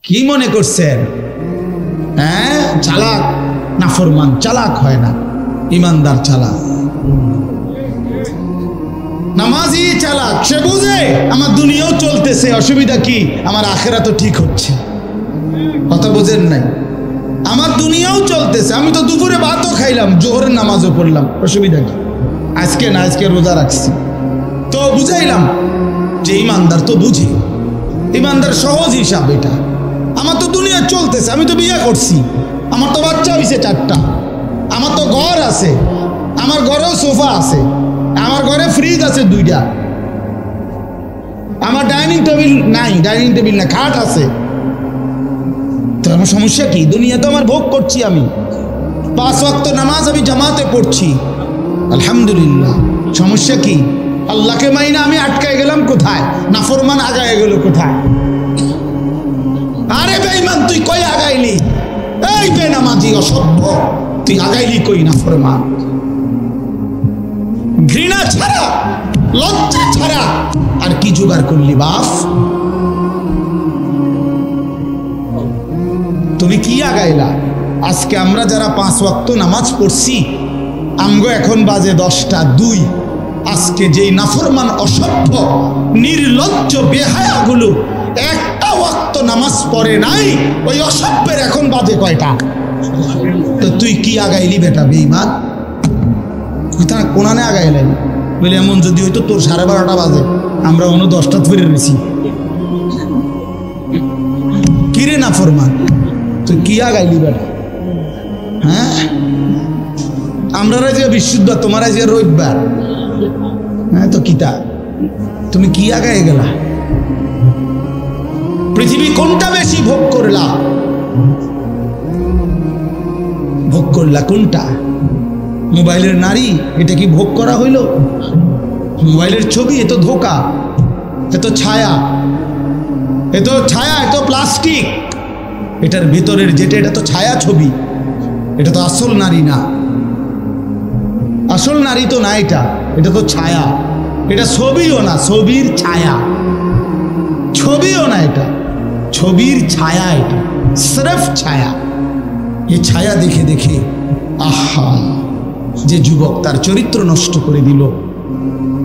কি মনে করছেন? হ্যাঁ, চালাক নাফরমান চালাক হয় না, ইমানদার চালাক। নামাজি চালাক, সে বুঝে আমার দুনিয়াও চলতেছে, অসুবিধা কি, আমার আখেরাতও ঠিক হচ্ছে। কথা বোঝেন নাই? আমার দুনিয়াও চলতেছে, আমি তো দুপুরে ভাতও খাইলাম, জোহরের নামাজও পড়লাম, অসুবিধা কি? আজকে না, আজকে রোজা রাখছি, তো বুঝাইলাম যে ইমানদার তো বুঝি, ইমানদার সহজ হিসাব এটা। আমার তো দুনিয়া চলতেছে, আমি তো বিয়ে করছি, আমার তো বাচ্চা হয়েছে 4টা, আমার তো ঘর আছে, আমার ঘরেও সোফা আছে, আমার ঘরে ফ্রিজ আছে 2টা, আমার ডাইনিং টেবিল নাই, ডাইনিং টেবিল না, খাট আছে। তো আমার সমস্যা কি? দুনিয়া তো আমার ভোগ করছি, আমি 5 ওয়াক্ত নামাজ আমি জামাতে পড়ছি, আলহামদুলিল্লাহ। সমস্যা কি? আল্লাহকে মাইনা আমি আটকায় গেলাম কোথায়? নাফরমান আগায় গেল কোথায়? আরে বেঈমান, তুই কই আগাইলি? এই বেনামাজি অসভ্য, তুই আগাইলি কই? নাফরমান। ঘৃণা ছাড়া, লজ্জা ছাড়া আর কি জোগাড় করলি বাপ? তুমি কি আগাইলা? আজকে আমরা যারা 5 ওয়াক্ত নামাজ পড়ছি, আমগো এখন বাজে 10টা 2। আজকে যেই নাফরমান অসভ্য নির্লজ্জ বেহায়াগুলো একটা ওয়াক্ত নামাজ পড়ে নাই, ওই অসভ্যের এখন বাজে কয়টা? তো তুই কি আগাইলি বেটা বেঈমান? কোথায় কোনানে আগাইলেন বলে? এমন যদি হইতো তোর 12:30 বাজে, আমরা অন্য 10টা ফিরে রয়েছি। কিরে নাফরমান, তুই কি আগাইলি বেটা? হ্যাঁ, আমরা যে বৃহস্পতিবার, তোমার যে রবিবার, হ্যাঁ তো কিতা, তুমি কি আগায় গেলা? পৃথিবী কোনটা বেশি ভোগ করলা? ভোগ করলা কোনটা? মোবাইলের নারী, এটা কি ভোগ করা হইল? মোবাইলের ছবি, এ তো ধোকা, এ তো ছায়া, এ তো ছায়া, এ তো প্লাস্টিক। এটার ভিতরের যেটা, এটা তো ছায়া ছবি, এটা তো আসল নারী না। আসল নারী তো না, এটা তো ছায়া, এটা ছবিও না, ছবির ছায়া। ছবিও না, এটা ছবির ছায়া, এটা সির্ফ ছায়া। এই ছায়া দেখে দেখে আহা, যে যুবক তার চরিত্র নষ্ট করে দিল,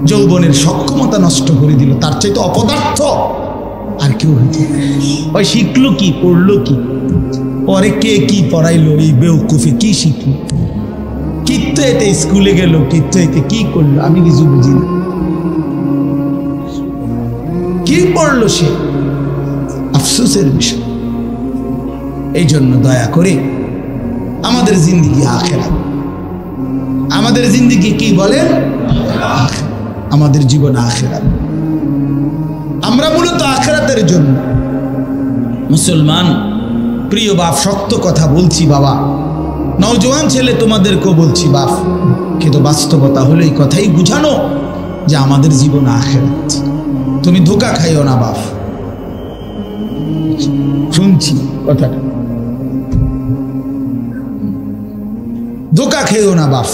যৌবনের সক্ষমতা নষ্ট করে দিল, তার চাইতে অপদার্থ আর কেউ হইতে। ওই শিখলো কি, পড়লো কি, পরে কে কি পড়াইলো, এই বেউকুফে কি শিখলো, কিত্তো এতে স্কুলে গেল, কিত্তো এতে কি করলো, আমি কিছু বুঝি না। কি পড়লো সে? আফসোসের বিষয়। এই জন্য দয়া করে আমাদের জিন্দিগি আখেরাত, আমাদের জিন্দিগি কি বলেন? আমাদের জীবন আখেরাত। আমরা মূলত আখেরাতের জন্য মুসলমান। প্রিয় বাপ, শক্ত কথা বলছি বাবা, নওজোয়ান ছেলে তোমাদেরকেও বলছি বাপ, কিন্তু বাস্তবতা হলো এই কথাই বুঝানো যে আমাদের জীবন আখেরাত। তুমি ধোঁকা খাইও না বাপ, শুনছি কথাটা, ধোঁকা খেও না বাপ,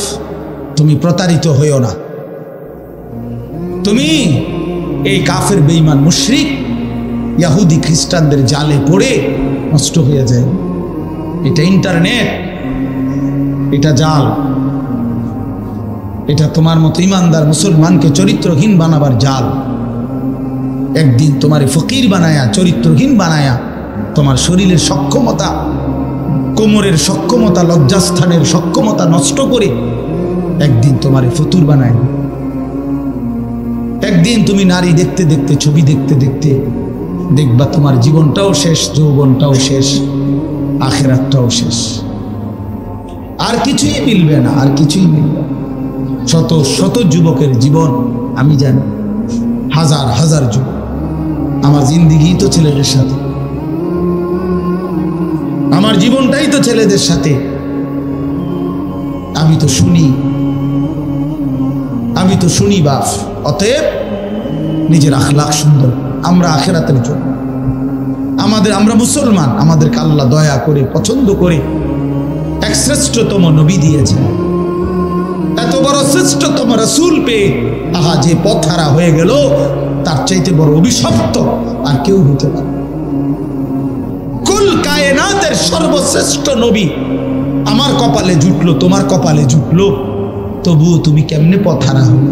তুমি প্রতারিত হইও না। তুমি এই কাফের বেঈমান মুশরিক ইহুদি খ্রিস্টানদের জালে পড়ে নষ্ট হয়ে যায়। এটা ইন্টারনেট, এটা জাল, এটা তোমার মতো ইমানদার মুসলমানকে চরিত্রহীন বানাবার জাল। একদিন তোমারে ফকির বানায়া, চরিত্রহীন বানায়া, তোমার শরীরের সক্ষমতা, কোমরের সক্ষমতা, লজ্জাস্থানের সক্ষমতা নষ্ট করে একদিন তোমারে ফতুর বানায়। একদিন তুমি নারী দেখতে দেখতে, ছবি দেখতে দেখতে দেখবা তোমার জীবনটাও শেষ, যৌবনটাও শেষ, আখেরাতটাও শেষ, আর কিছুই মিলবে না, আর কিছুই মিলবে না। শত শত যুবকের জীবন আমি জানি, হাজার হাজার যুবক। আমার জিন্দিগি তো ছেলেদের সাথে, আমার জীবনটাই তো ছেলেদের সাথে। আমি তো শুনি বাপ। অতএব নিজের আখলাক সুন্দর, আমরা আখেরাতের জন্য, আমরা মুসলমান, আমাদেরকে আল্লাহ দয়া করে পছন্দ করে এক শ্রেষ্ঠতম নবী দিয়েছেন। এত বড় শ্রেষ্ঠতম রাসূল পেয়ে আহা যে পথহারা হয়ে গেল, তার চাইতে বড় অভিশপ্ত আর কেউ হতে পারে। সর্বশ্রেষ্ঠ নবী আমার কপালে জুটলো, তোমার কপালে জুটলো, তবুও তুমি কেমনে পথহারা হলো?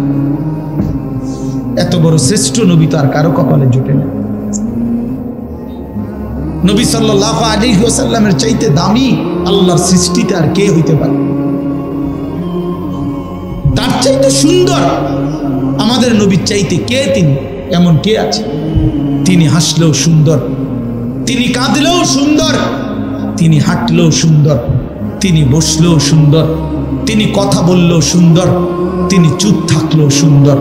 এত বড় শ্রেষ্ঠ নবী তো আর কারো কপালে জুটে না। নবী সাল্লাল্লাহু আলাইহি ওয়াসাল্লামের চাইতে দামি আল্লাহর সৃষ্টিতে আর কে হইতে পারে? তার চাইতে সুন্দর আমাদের নবীর চাইতে কে তিনি? এমন কে আছে? তিনি হাসলেও সুন্দর, তিনি কাঁদলেও সুন্দর, তিনি হাঁটলেও সুন্দর, তিনি বসলেও সুন্দর, তিনি কথা বললেও সুন্দর, তিনি চুপ থাকলেও সুন্দর,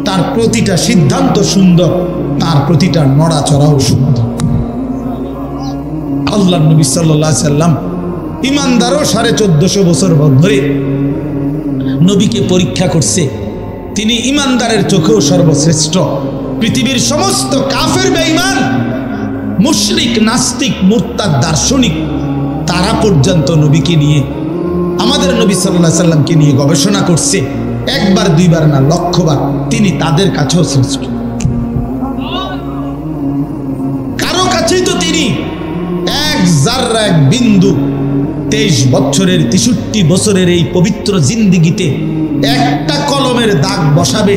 তার প্রতিটা সিদ্ধান্ত সুন্দর, তার প্রতিটা নড়াচড়াও সুন্দর। আল্লাহ নবী সাল্লাল্লাহু আলাইহি সাল্লাম ইমানদারও 1450 বছর ধরে নবীকে পরীক্ষা করছে। তিনি ইমানদারের চোখেও সর্বশ্রেষ্ঠ। পৃথিবীর সমস্ত কাফের বেঈমান, মুশরিক, নাস্তিক, মুরতাদ, দার্শনিক তারা পর্যন্ত নবীকে নিয়ে, আমাদের নবী সাল্লাল্লাহু আলাইহি সাল্লামকে নিয়ে গবেষণা করছে। একবার দুইবার না, লক্ষবার। তিনি তাদের কাছেও শ্রেষ্ঠ। কারো কাছেই তো তিনি এক জাররা, এক বিন্দু 23 বছরের 63 বছরের এই পবিত্র জিন্দিগিতে একটা কলমের দাগ বসাবে,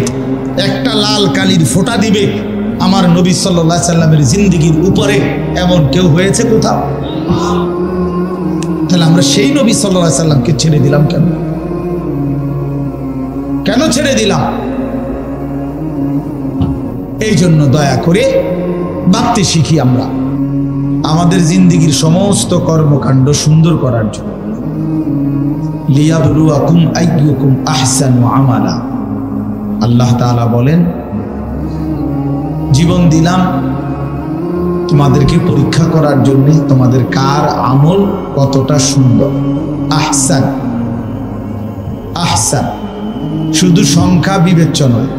একটা লাল কালির ফোঁটা দিবে আমার নবী সাল্লাল্লাহু আলাইহি সাল্লামের জিন্দিগির উপরে, এমন কেউ হয়েছে কোথাও? তাহলে আমরা সেই নবী সাল্লাল্লাহু আলাইহি সাল্লামকে ছেড়ে দিলাম কেন? কেন ছেড়ে দিলাম? এই জন্য দয়া করে ভাবতে শিখি আমরা আমাদের জিন্দিগির সমস্ত কর্মকাণ্ড সুন্দর করার জন্য। লিয়াবলুয়াকুম আইয়ুকুম আহসানু আমালা। আল্লাহ তাআলা বলেন, জীবন দিলাম তোমাদেরকে পরীক্ষা করার জন্য, তোমাদের কার আমল কতটা সুন্দর। আহসান, আহসান শুধু সংখ্যা বিবেচ্য নয়।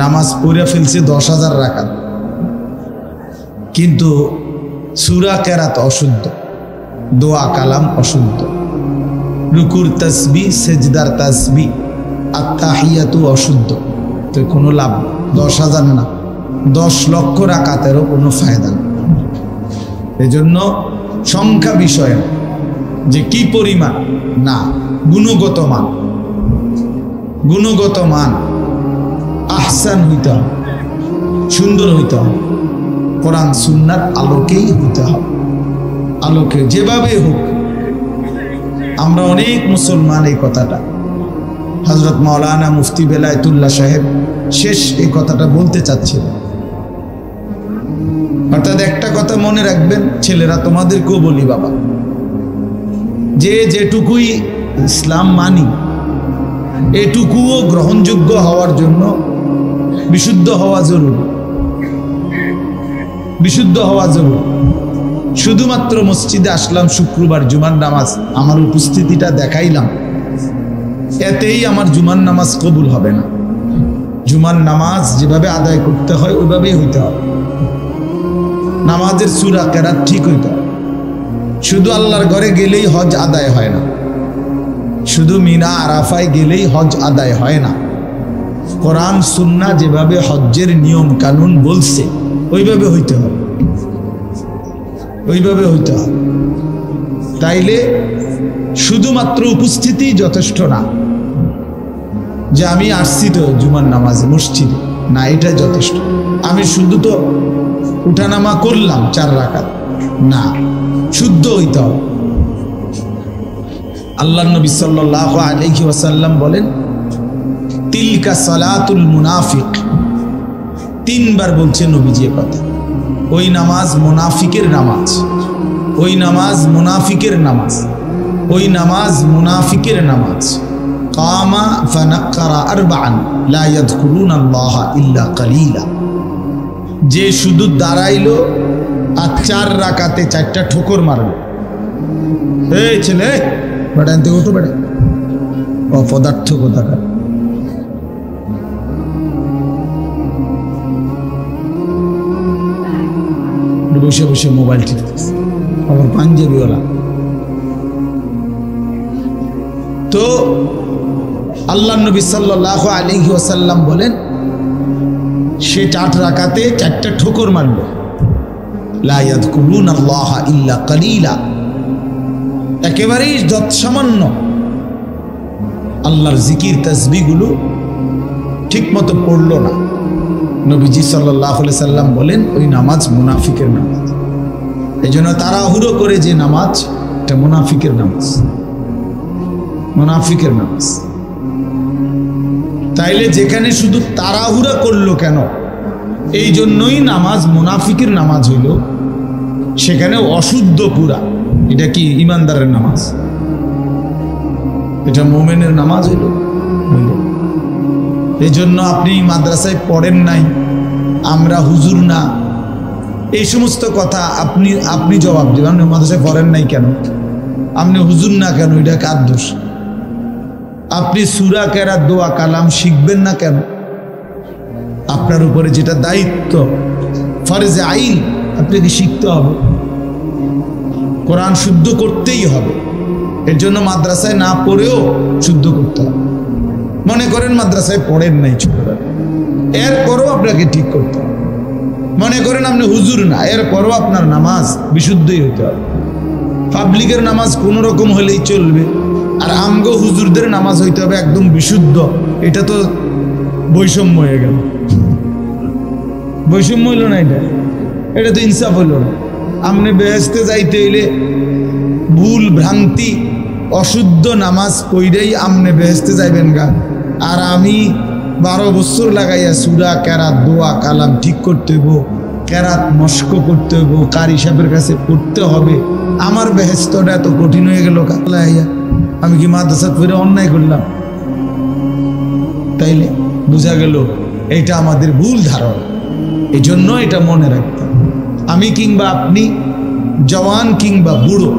নামাজ পড়ে ফেলছে 10,000 রাকাত, কিন্তু সূরা কেরাত অশুদ্ধ, দোয়া কালাম অশুদ্ধ, রুকুর তাসবিহ, সেজদার তাসবিহ, আত্তাহিয়াতু অশুদ্ধ, তো কোনো লাভ? 10,000 না, 10 লক্ষ রাকাতেরও কোনো ফায়দা নেই। এজন্য সংখ্যা বিষয় যে কি পরিমাণ না, গুণগত মান, গুণগত মান আহসান হইতে হবে, সুন্দর হইতে হবে, কোরআন সুন্নাহর আলোকেই হইতে হবে। আলোকে যেভাবে হোক। আমরা অনেক মুসলমান এই কথাটা, হযরত মাওলানা মুফতি বেলায়েতুল্লাহ সাহেব শেষ এই কথাটা বলতে চাচ্ছিলেন। অর্থাৎ একটা কথা মনে রাখবেন ছেলেরা, তোমাদেরকেও বলি বাবা, যে যেটুকুই ইসলাম মানি এটুকুও গ্রহণযোগ্য হওয়ার জন্য বিশুদ্ধ হওয়া জরুরি, বিশুদ্ধ হওয়া জরুরি। শুধুমাত্র মসজিদে আসলাম শুক্রবার জুমার নামাজ, আমার উপস্থিতিটা দেখাইলাম, এতেই আমার জুমার নামাজ কবুল হবে না। জুমার নামাজ যেভাবে আদায় করতে হয় ওইভাবেই হইতে হবে। নামাজের সূরা কেরাত ঠিক হইতে হবে। শুধু আল্লাহর ঘরে গেলেই হজ আদায় হয় না, শুধু মিনা আরাফায় গেলেই হজ আদায় হয় না। কোরআন সুন্নাহ যেভাবে হজ্জের নিয়ম কানুন বলছে ওইভাবে হইতে হবে, ওইভাবে হইতে হবে। তাইলে শুধুমাত্র উপস্থিতি যথেষ্ট না, যে আমি আসছি তো জুমার নামাজে মসজিদে, না এটা যথেষ্ট। আমি শুধু তো উঠানামা করলাম 4 রাকাত, না, শুদ্ধ হইতে হবে। আল্লাহর নবী সাল্লাল্লাহু আলাইহি ওয়াসাল্লাম বলেন, তিলকা সালাতুল মুনাফিক। 3 বার বলছে নবীজি এ কথা। ওই নামাজ মুনাফিকের নামাজ, ওই নামাজ মুনাফিকের নামাজ, ওই নামাজ মুনাফিকের নামাজ। কামা ফানাক্কারা আরবাআন লা ইয়াযকুরুনাল্লাহা ইল্লা কালিলা। যে শুধু দাঁড়াইলো আর 4 রাকাতে 4টা ঠোকর মারলো। এই ছেলে বেটা, আনতে ওঠো বেটা, অপদার্থ কোথাকার। বসে বসে মোবাইল টিপতেছে, আবার পাঞ্জাবিওয়ালা। তো আল্লাহ নবী সাল্লাল্লাহু আলাইহি ওয়াসাল্লাম বলেন, সে 4 রাকাতে 4টা ঠোকর মারল। লা ইয়াযকুরুনাল্লাহা ইল্লা কালিলা। একেবারেই যৎসামান্য আল্লাহর জিকির তাসবিহগুলো ঠিক মতো পড়ল না, নবীজি সাল্লাল্লাহু আলাইহি সাল্লাম বলেন ওই নামাজ মুনাফিকের নামাজ। এই জন্য তাড়াহুড়ো করে যে নামাজ, এটা মুনাফিকের নামাজ, মুনাফিকের নামাজ। তাইলে যেখানে শুধু তাড়াহুড়া করলো কেন, এই জন্যই নামাজ মুনাফিকের নামাজ হইল, সেখানে অশুদ্ধ পুরা। এটা কি ইমানদারের নামাজ? এটা মুমিনের নামাজ হইল। এই জন্য আপনি মাদ্রাসায় পড়েন নাই, আমরা হুজুর না, এই সমস্ত কথা আপনি জবাব দেবেন। আপনি মাদ্রাসায় পড়েন নাই কেন, আপনি হুজুর না কেন, এটা কার দোষ? আপনি সূরা কেরাত দোয়া কালাম শিখবেন না কেন? আপনার উপরে যেটা দায়িত্ব ফরজে আইন, আপনাকে শিখতে হবে, কোরআন শুদ্ধ করতেই হবে। এর জন্য মাদ্রাসায় না পড়েও শুদ্ধ করতে হবে। মনে করেন মাদ্রাসায় পড়েন নাই ছোটবেলা, এরপরও আপনাকে ঠিক করতে হবে। মনে করেন আপনি হুজুর না, এরপরও আপনার নামাজ বিশুদ্ধই হতে হবে। পাবলিকের নামাজ কোনো রকম হলেই চলবে, আর আমগো হুজুরদের নামাজ হইতে হবে একদম বিশুদ্ধ। এটা তো বৈষম্য হয়ে গেল। বৈষম্য হইল না, এটা তো ইনসাফ হইল না। আপনি বেহেশতে যাইতে হইলে ভুল ভ্রান্তি অশুদ্ধ নামাজ পড়েই আপনি বেহেশতে যাইবেন গা, আর আমি 12 বছর লাগাইয়া সূরা কেরাত দোয়া কালাম ঠিক করতে হইব, কেরাত মস্ক করতে হইব, কারি সাহেবের কাছে পড়তে হবে, আমার বেহেশতটা এত কঠিন হয়ে গেল কালাইয়া। আমি কি মাদ্রাসা পড়ে অন্যায় করলাম? তাইলে বোঝা গেল এটা আমাদের ভুল ধারণা। এই জন্য এটা মনে রাখতাম, আমি কিংবা আপনি, জওয়ান কিংবা বুড়ো,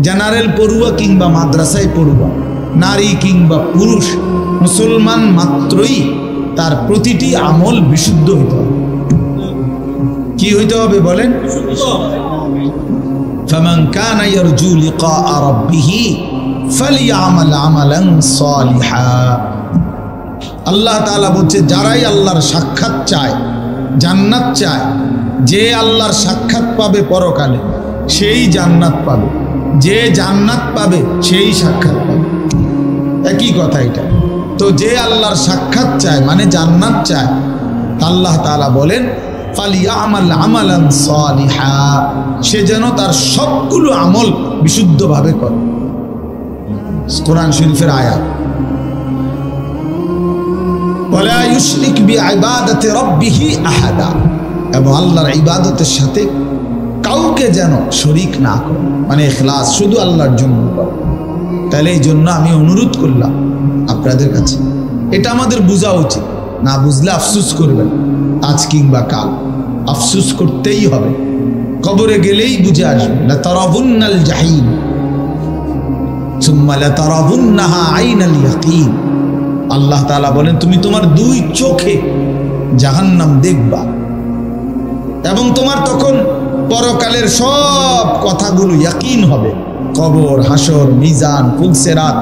জেনারেল পড়ুয়া কিংবা মাদ্রাসায় পড়ুয়া, নারী কিংবা পুরুষ, মুসলমান মাত্রই তার প্রতিটি আমল বিশুদ্ধ হইতে হবে। কি হইতে হবে বলেন? ফামান কানা ইয়ারজু লিকাআ রাব্বিহি ফালিয়ামাল আমালান সালিহা। আল্লাহ তাআলা বলছে, যারাই আল্লাহর সাক্ষাৎ চায়, জান্নাত চায়, যে আল্লাহর সাক্ষাৎ পাবে পরকালে সেই জান্নাত পাবে, যে জান্নাত পাবে সেই সাক্ষাৎ পাবে, একই কথা এটা। তো যে আল্লাহর সাক্ষাৎ চায় মানে জান্নাত চায়, আল্লাহ তাআলা বলেন ফালিয়ামাল আমালান সালিহা, সে যেন তার সবগুলো আমল বিশুদ্ধভাবে করে। কোরআন শরীফের আয়াত, ওয়ালা ইউশরিক বিইবাদাতি রাব্বিহি আহাদা, এবং আল্লাহর ইবাদতের সাথে কাউকে যেন শরীক না করে, মানে ইখলাস শুধু আল্লাহর জন্য করে। তাহলে এই জন্য আমি অনুরোধ করলাম আপনাদের কাছে, এটা আমাদের বোঝা উচিত। না বুঝলে আফসোস করবেন, আজ কিংবা কাল আফসোস করতেই হবে। কবরে গেলেই বুঝে আসবে, লাতারাবুন্নাল জাহিম সুম্মা লাতারাবুন্নাহা আইনাল ইয়াকিন। আল্লাহ তাআলা বলেন, তুমি তোমার 2 চোখে জাহান্নাম দেখবা, এবং তোমার তখন পরকালের সব কথাগুলো ইয়াকিন হবে, কবর, হাসর, মিজান, ফুলসিরাত।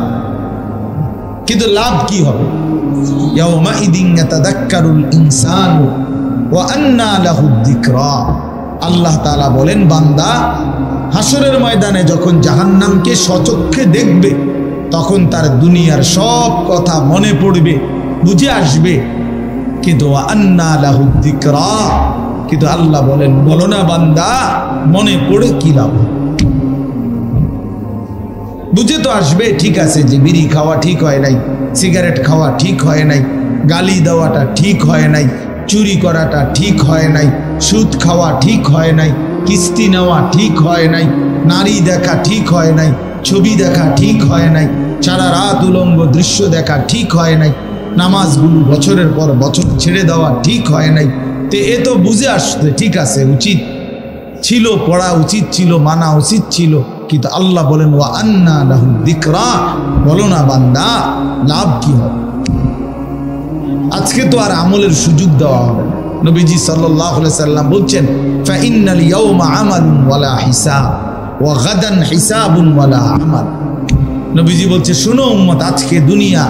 কিন্তু লাভ কি হবে? ইয়াউমাইদিন ইয়াতাযাক্কারুল ইনসানু ওয়া আন্না লাহুদ যিকরা। আল্লাহ তাআলা বলেন, বান্দা হাসরের ময়দানে যখন জাহান্নামকে সচক্ষে দেখবে, তখন তার দুনিয়ার সব কথা মনে পড়বে, বুঝে আসবে। কিন্তু ওয়া আন্না লাহুদ যিকরা, কিন্তু আল্লাহ বলেন, বলো না বান্দা, মনে পড়ে কি লাভ? বুঝে তো আসবে, ঠিক আছে যে বিড়ি খাওয়া ঠিক হয় নাই, সিগারেট খাওয়া ঠিক হয় নাই, গালি দেওয়াটা ঠিক হয় নাই, চুরি করাটা ঠিক হয় নাই, সুদ খাওয়া ঠিক হয় নাই, কিস্তি নেওয়া ঠিক হয় নাই, নারী দেখা ঠিক হয় নাই, ছবি দেখা ঠিক হয় নাই, সারা রাত উলঙ্গ দৃশ্য দেখা ঠিক হয় নাই, নামাজগুলো বছরের পর বছর ছেড়ে দেওয়া ঠিক হয় নাই। তো এ তো বুঝে আসতে ঠিক আছে, উচিত ছিল, পড়া উচিত ছিল, মানা উচিত ছিল। কিন্তু আল্লাহ বলেন, ওয়া আন্না লাহুদ যিকরা, বলো না বান্দা লাভ কি হবে? আজকে তো আর আমলের সুযোগ দেওয়া হবে না। নবীজি সাল্লাল্লাহু আলাইহি সাল্লাম বলছেন, ফা ইন্নাল ইয়াওমা আমালুন ওয়ালা হিসাব ওয়া গাদান হিসাবুন ওয়ালা আমাল। নবীজি বলছে, শোনো উম্মত, আজকে দুনিয়া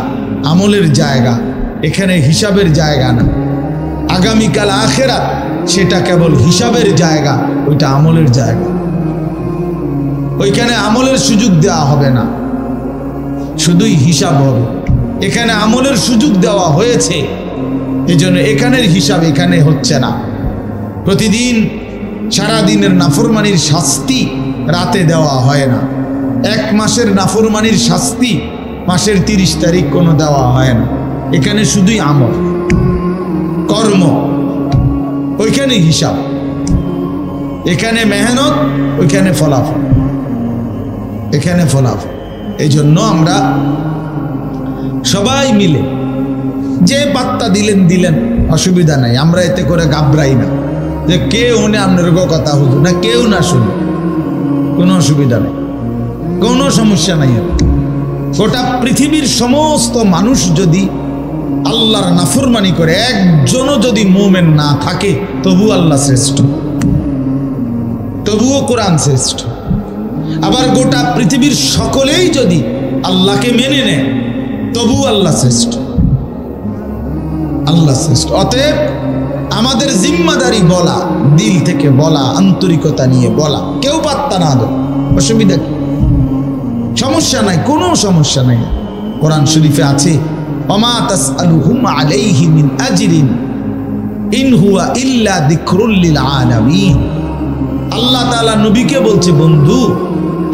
আমলের জায়গা, এখানে হিসাবের জায়গা না। আগামীকাল আখিরাত, সেটা কেবল হিসাবের জায়গা, ওইটা আমলের জায়গা। ওইখানে আমলের সুযোগ দেওয়া হবে না, শুধুই হিসাব হবে। এখানে আমলের সুযোগ দেওয়া হয়েছে, এজন্য এখানের হিসাব এখানে হচ্ছে না। প্রতিদিন সারাদিনের নাফরমানির শাস্তি রাতে দেওয়া হয় না। 1 মাসের নাফরমানির শাস্তি মাসের 30 তারিখ কোনো দেওয়া হয় না। এখানে শুধুই আমল কর্ম, ওইখানে হিসাব। এখানে মেহনত, ওইখানে ফলাফল, এখানে ফলাফল। এই জন্য আমরা সবাই মিলে যে বার্তা দিলেন অসুবিধা নাই, আমরা এতে করে ঘাবড়াই না যে কেউ উনি আপনার কথা হুজুর না, কেউ না শুনে, কোনো অসুবিধা নেই, কোনো সমস্যা নাই। গোটা পৃথিবীর সমস্ত মানুষ যদি আল্লাহর নাফরমানি করে, একজনও যদি মুমিন না থাকে, তবু আল্লাহ শ্রেষ্ঠ, তবুও কোরআন শ্রেষ্ঠ। আবার গোটা পৃথিবীর সকলেই যদি আল্লাহকে মেনে নেয়, তবু আল্লাহ শ্রেষ্ঠ, আল্লাহ শ্রেষ্ঠ। অতএব আমাদের জিম্মাদারি বলা, দিল থেকে বলা, আন্তরিকতা নিয়ে বলা, কেউ পাত্তা না দেয়, অসুবিধা কি? সমস্যা নাই, কোনো সমস্যা নাই। কোরআন শরীফে আছে, ওমা তাসআলুহুম আলাইহি মিন আজরিন ইন হুয়া ইল্লা যিকরুল লিল আলামিন। আল্লাহ তাআলা নবীকে বলছে, বন্ধু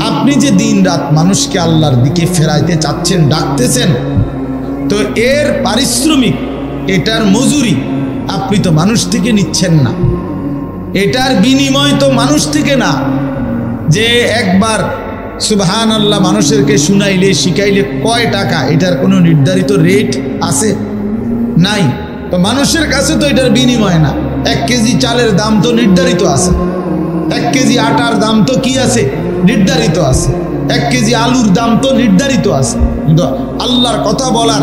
আপনি যে দিন রাত মানুষকে আল্লাহর দিকে ফেরাইতে চাচ্ছেন, ডাকতেছেন, তো এর পারিশ্রমিক, এটার মজুরি আপনি তো মানুষ থেকে নিচ্ছেন না, এটার বিনিময় তো মানুষ থেকে না। যে একবার সুবহানাল্লাহ মানুষেরকে শুনাইলে, শিখাইলে কয় টাকা, এটার কোনো নির্ধারিত রেট আছে? নাই। তো মানুষের কাছে তো এটার বিনিময় না। 1 কেজি চালের দাম তো নির্ধারিত আছে, 1 কেজি আটার দাম তো কি আছে? নির্ধারিত আছে। 1 কেজি আলুর দাম তো নির্ধারিত আছে, কিন্তু আল্লাহর কথা বলার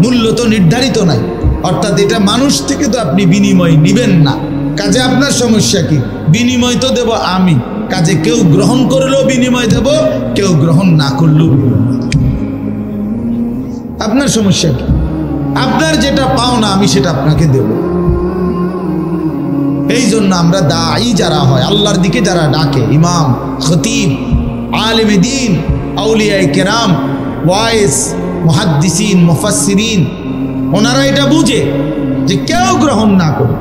মূল্য তো নির্ধারিত নাই। অর্থাৎ এটা মানুষ থেকে তো আপনি বিনিময় নিবেন না। কাজে আপনার সমস্যা কি? বিনিময় তো দেব আমি, কাজে কেউ গ্রহণ করলেও বিনিময় দেব, কেউ গ্রহণ না করলেও বিনিময় দেব। আপনার সমস্যা কি? আপনার যেটা পাও না, আমি সেটা আপনাকে দেব। এই জন্য আমরা দাঈ যারা হয়, আল্লাহর দিকে যারা ডাকে, ইমাম, খতিব, আলেমে দ্বীন, আউলিয়ায়ে কেরাম, ওয়াইজ, মুহাদ্দিসিন, মুফাসসিরিন, ওনারা এটা বুঝে যে কেউ গ্রহণ না করে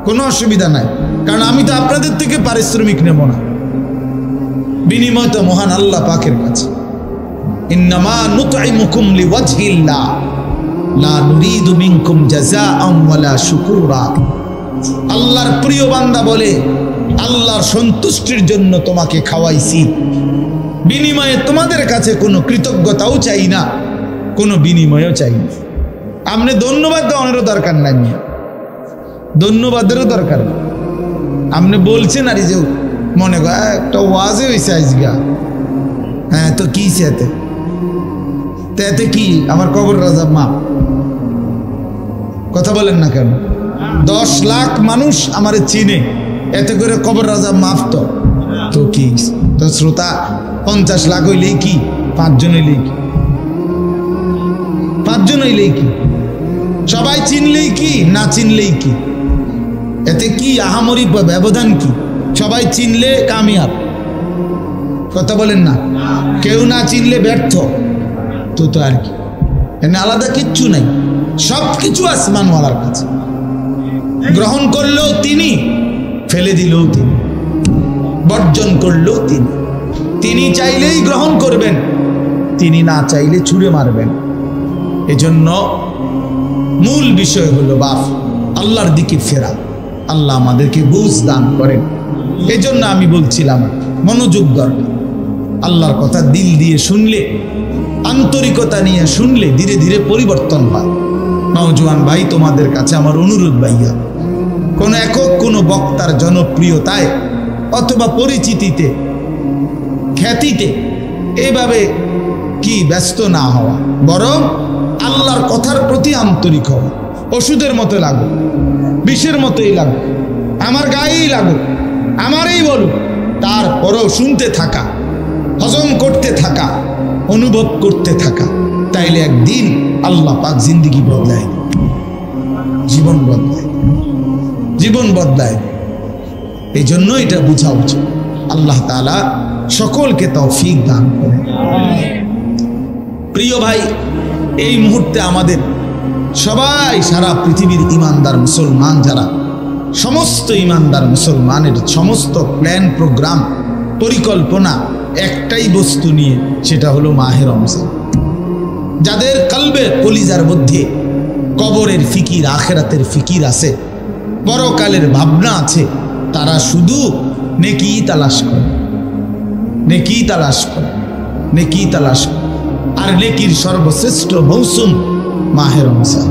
কোনো অসুবিধা নাই, কারণ আমি তো আপনাদের থেকে পারিশ্রমিক নেব না, বিনিময় তো মহান আল্লাহ পাকের কাছে। ইন্নামা নুতঈমুকুম লিওয়াজহিল্লাহ লা নুরিদু মিনকুম জাযাআন ওয়ালা শুকুরা। আল্লাহর প্রিয় বান্দা বলে, আল্লাহর সন্তুষ্টির জন্য তোমাকে খাওয়াইছি, বিনিময়ে তোমাদের কাছে কোনো কৃতজ্ঞতাও চাই না, কোনো বিনিময়ও চাই না। আপনি ধন্যবাদ দেওয়ারও দরকার নাই, ধন্যবাদেরও দরকার নেই। আপনি বলছেন আর যে মনে কর একটা ওয়াজে হয়েছে আজগা, হ্যাঁ তো কি এতে, এতে কি আমার কবর রাজা মা? কথা বলেন না কেন? 10 লাখ মানুষ আমারে চিনে, এতে করে কবর রাজা মাফ তো কি? তো শ্রোতা 50 লাখ হইলেই কি? 5 জন হইলেই কি? 5 জন হইলেই কি? সবাই চিনলেই কি, না চিনলেই কি? এতে কি আহামরি ব্যবধান কি? সবাই চিনলে কামিয়াব, কথা বলেন না? কেউ না চিনলে ব্যর্থ। তো আর কি, এনে আলাদা কিচ্ছু নাই, সব কিছু আসমানওয়ালার কাছে। গ্রহণ করলেও তিনি, ফেলে দিলেও তিনি, বর্জন করলেও তিনি। তিনি চাইলেই গ্রহণ করবেন, তিনি না চাইলে ছুঁড়ে মারবেন। এজন্য মূল বিষয় হলো বাপ আল্লাহর দিকে ফেরা। আল্লাহ আমাদেরকে বুঝ দান করেন। এজন্য আমি বলছিলাম মনোযোগ দরকার। আল্লাহর কথা দিল দিয়ে শুনলে, আন্তরিকতা নিয়ে শুনলে ধীরে ধীরে পরিবর্তন হয়। নওজোয়ান ভাই, তোমাদের কাছে আমার অনুরোধ ভাইয়া, কোনো একক কোনো বক্তার জনপ্রিয়তায় অথবা পরিচিতিতে, খ্যাতিতে এভাবে কি ব্যস্ত না হওয়া, বরং আল্লাহর কথার প্রতি আন্তরিক হওয়া। ওষুধের মতো লাগুক, বিষের মতোই লাগুক, আমার গায়েই লাগুক, আমারই বলুক, তারপরও শুনতে থাকা, হজম করতে থাকা, অনুভব করতে থাকা। তাইলে একদিন আল্লাহ পাক জিন্দিগি বদলায়, জীবন বদলায়, জীবন বদলায়। এই জন্য এটা বোঝা উচিত। আল্লাহ তাআলা সকলকে তৌফিক দান করেন। প্রিয় ভাই, এই মুহূর্তে আমাদের সবাই, সারা পৃথিবীর ইমানদার মুসলমান যারা, সমস্ত ইমানদার মুসলমানের সমস্ত প্ল্যান, প্রোগ্রাম, পরিকল্পনা একটাই বস্তু নিয়ে, সেটা হলো মাহে রমজান। যাদের কলবে, কলিজার মধ্যে কবরের ফিকির, আখেরাতের ফিকির আছে, পরকালের ভাবনা আছে, তারা শুধু নেকি তালাশ করে, নেকি তালাশ করে, নেকি তালাশ করে। আর নেকির সর্বশ্রেষ্ঠ মৌসুম মাহে রমজান।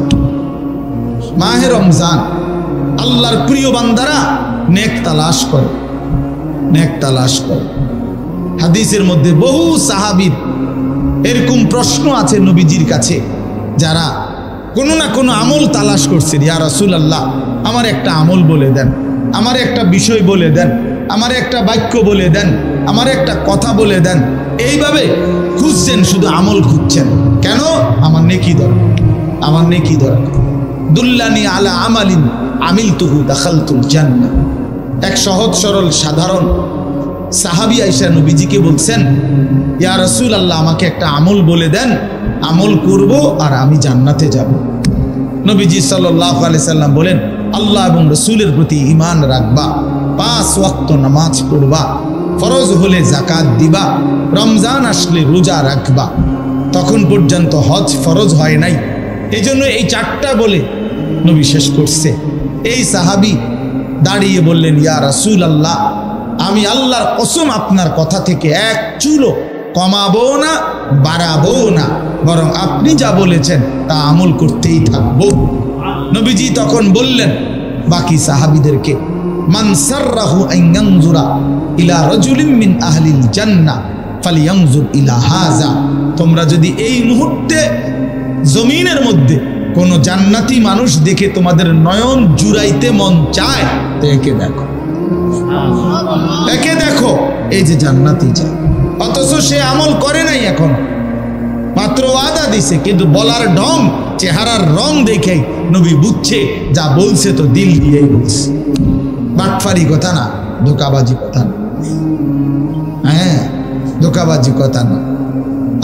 মাহে রমজান আল্লাহর প্রিয় বান্দারা নেক তালাশ করে, নেক তালাশ করে। হাদিসের মধ্যে বহু সাহাবীর এরকম প্রশ্ন আছে নবীজির কাছে, যারা কোনো না কোনো আমল তালাশ করছে। ইয়া রাসূলুল্লাহ, আমার একটা আমল বলে দেন, আমার একটা বিষয় বলে দেন, আমার একটা বাক্য বলে দেন, আমার একটা কথা বলে দেন। এইভাবে খুঁজছেন, শুধু আমল খুঁজছেন। কেন? আমার নেকি দরকার, আমার নেকি দরকার। দুল্লানি আলা আমালিন আমিলতুহু দাখালতুল জান্নাহ। এক সহজ সরল সাধারণ সাহাবী আয়েশা নবীজিকে বলছেন, ইয়া রাসূলুল্লাহ, আমাকে একটা আমল বলে দেন, আমল করব আর আমি জান্নাতে যাব। নবীজি সাল্লাল্লাহু আলাইহি সাল্লাম বলেন, আল্লাহ এবং রাসূলের প্রতি ঈমান রাখবা, 5 ওয়াক্ত নামাজ পড়বা, ফরজ হলে যাকাত দিবা, রমজান আসলে রোজা রাখবা। তখন পর্যন্ত হজ ফরজ হয় নাই, এজন্য এই 4টা বলে নবী শেষ করছে। এই সাহাবী দাঁড়িয়ে বললেন, ইয়া রাসূলুল্লাহ, আমি আল্লাহর কসম আপনার কথা থেকে এক চুলও কমাবো না, বাড়াবো না, বরং আপনি যা বলেছেন তা আমল করতেই থাকবো। নবীজি তখন বললেন বাকি সাহাবীদেরকে, মান সাররাহু আন ইয়ানজুরা ইলা রাজুলিন মিন আহলিল জান্নাহ ফালিয়ানজুর ইলা হাযা। তোমরা যদি এই মুহূর্তে জমিনের মধ্যে কোন জান্নাতি মানুষ দেখে তোমাদের নয়ন জুড়াইতে মন চায়, তো একে দেখো, একে দেখো, এই যে জান্নাতি যায়। অথচ সে আমল করে নাই, এখন মাত্র ওয়াদা দিছে, কিন্তু বলার ঢং, চেহারার রং দেখে নবী বুঝছে যা বলছে তো দিল দিয়েই বলছে। বাটফারি কথা না, ধোকাবাজি কথা না, হ্যাঁ ধোকাবাজি কথা না।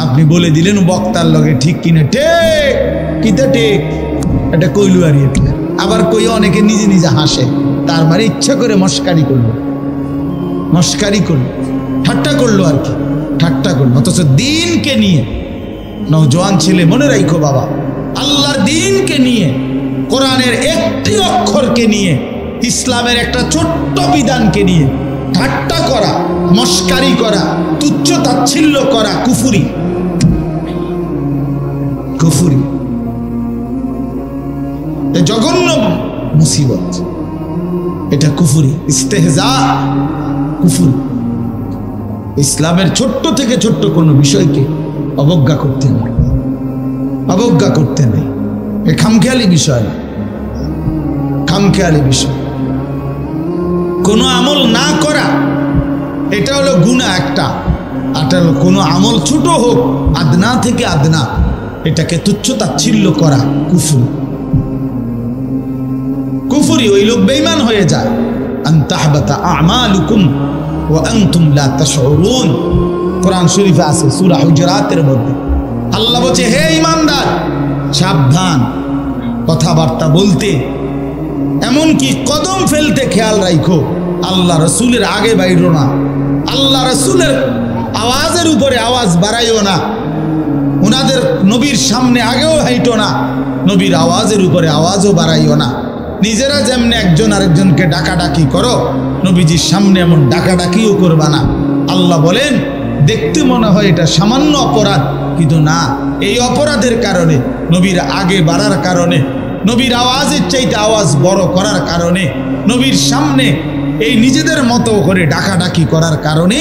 আপনি বলে দিলেন বক্তার লগে ঠিক কিনে, ঠিক কিতা ঠিক, এটা কইলু আর আবার কই অনেকে নিজে নিজে হাসে, তার মানে ইচ্ছা করে মস্কারি করলো, মস্কারি করলো, ঠাট্টা করলো আর কি, ঠাট্টা করলো। অথচ দিনকে নিয়ে, নওজোয়ান ছেলে মনে রাখো বাবা, আল্লাহর দিনকে নিয়ে, কোরআনের একটি অক্ষরকে নিয়ে, ইসলামের একটা ছোট্ট বিধানকে নিয়ে ঠাট্টা করা, মস্কারি করা, তুচ্ছ তাচ্ছিল্য করা কুফরি, কুফরি, জঘন্য মুসিবত, এটা কুফরি, ইস্তেহজা, কুফরি। ইসলামের ছোট্ট থেকে ছোট্ট কোনো বিষয়কে অবজ্ঞা করতে নেই, অবজ্ঞা করতে নেই। এ খামখেয়ালি বিষয় না, খামখেয়ালি বিষয়। কোনো আমল না করা, এটা হলো গুনাহ একটা, আর হলো কোনো আমল ছোট হোক, আদনা থেকে আদনা, এটাকে তুচ্ছ তাচ্ছিল্য করা কুফরি, কুফরি। ওই লোক বেঈমান হয়ে যায়। আন তাহবাতা আমালুকুম ওয়া আনতুম লা তাশউরুন, কোরআন শরীফে আছে সূরা হুজুরাতের মধ্যে। আল্লাহ বলছে, হে ঈমানদার, সাবধান কথাবার্তা বলতে, এমনকি কদম ফেলতে খেয়াল রাখো। আল্লাহ রসুলের আগে বাইরো না, আল্লাহ রসুলের আওয়াজের উপরে আওয়াজ বাড়াইও না, ওনাদের নবীর সামনে আগেও হাইটো না, নবীর আওয়াজের উপরে আওয়াজও বাড়াইও না। নিজেরা যেমনি একজন আরেকজনকে ডাকাডাকি করো, নবীজির সামনে এমন ডাকাডাকিও করবা না। আল্লাহ বলেন, দেখতে মনে হয় এটা সামান্য অপরাধ, কিন্তু না, এই অপরাধের কারণে, নবীর আগে বাড়ার কারণে, নবীর আওয়াজের চাইতে আওয়াজ বড় করার কারণে, নবীর সামনে এই নিজেদের মতো করে ডাকাডাকি করার কারণে,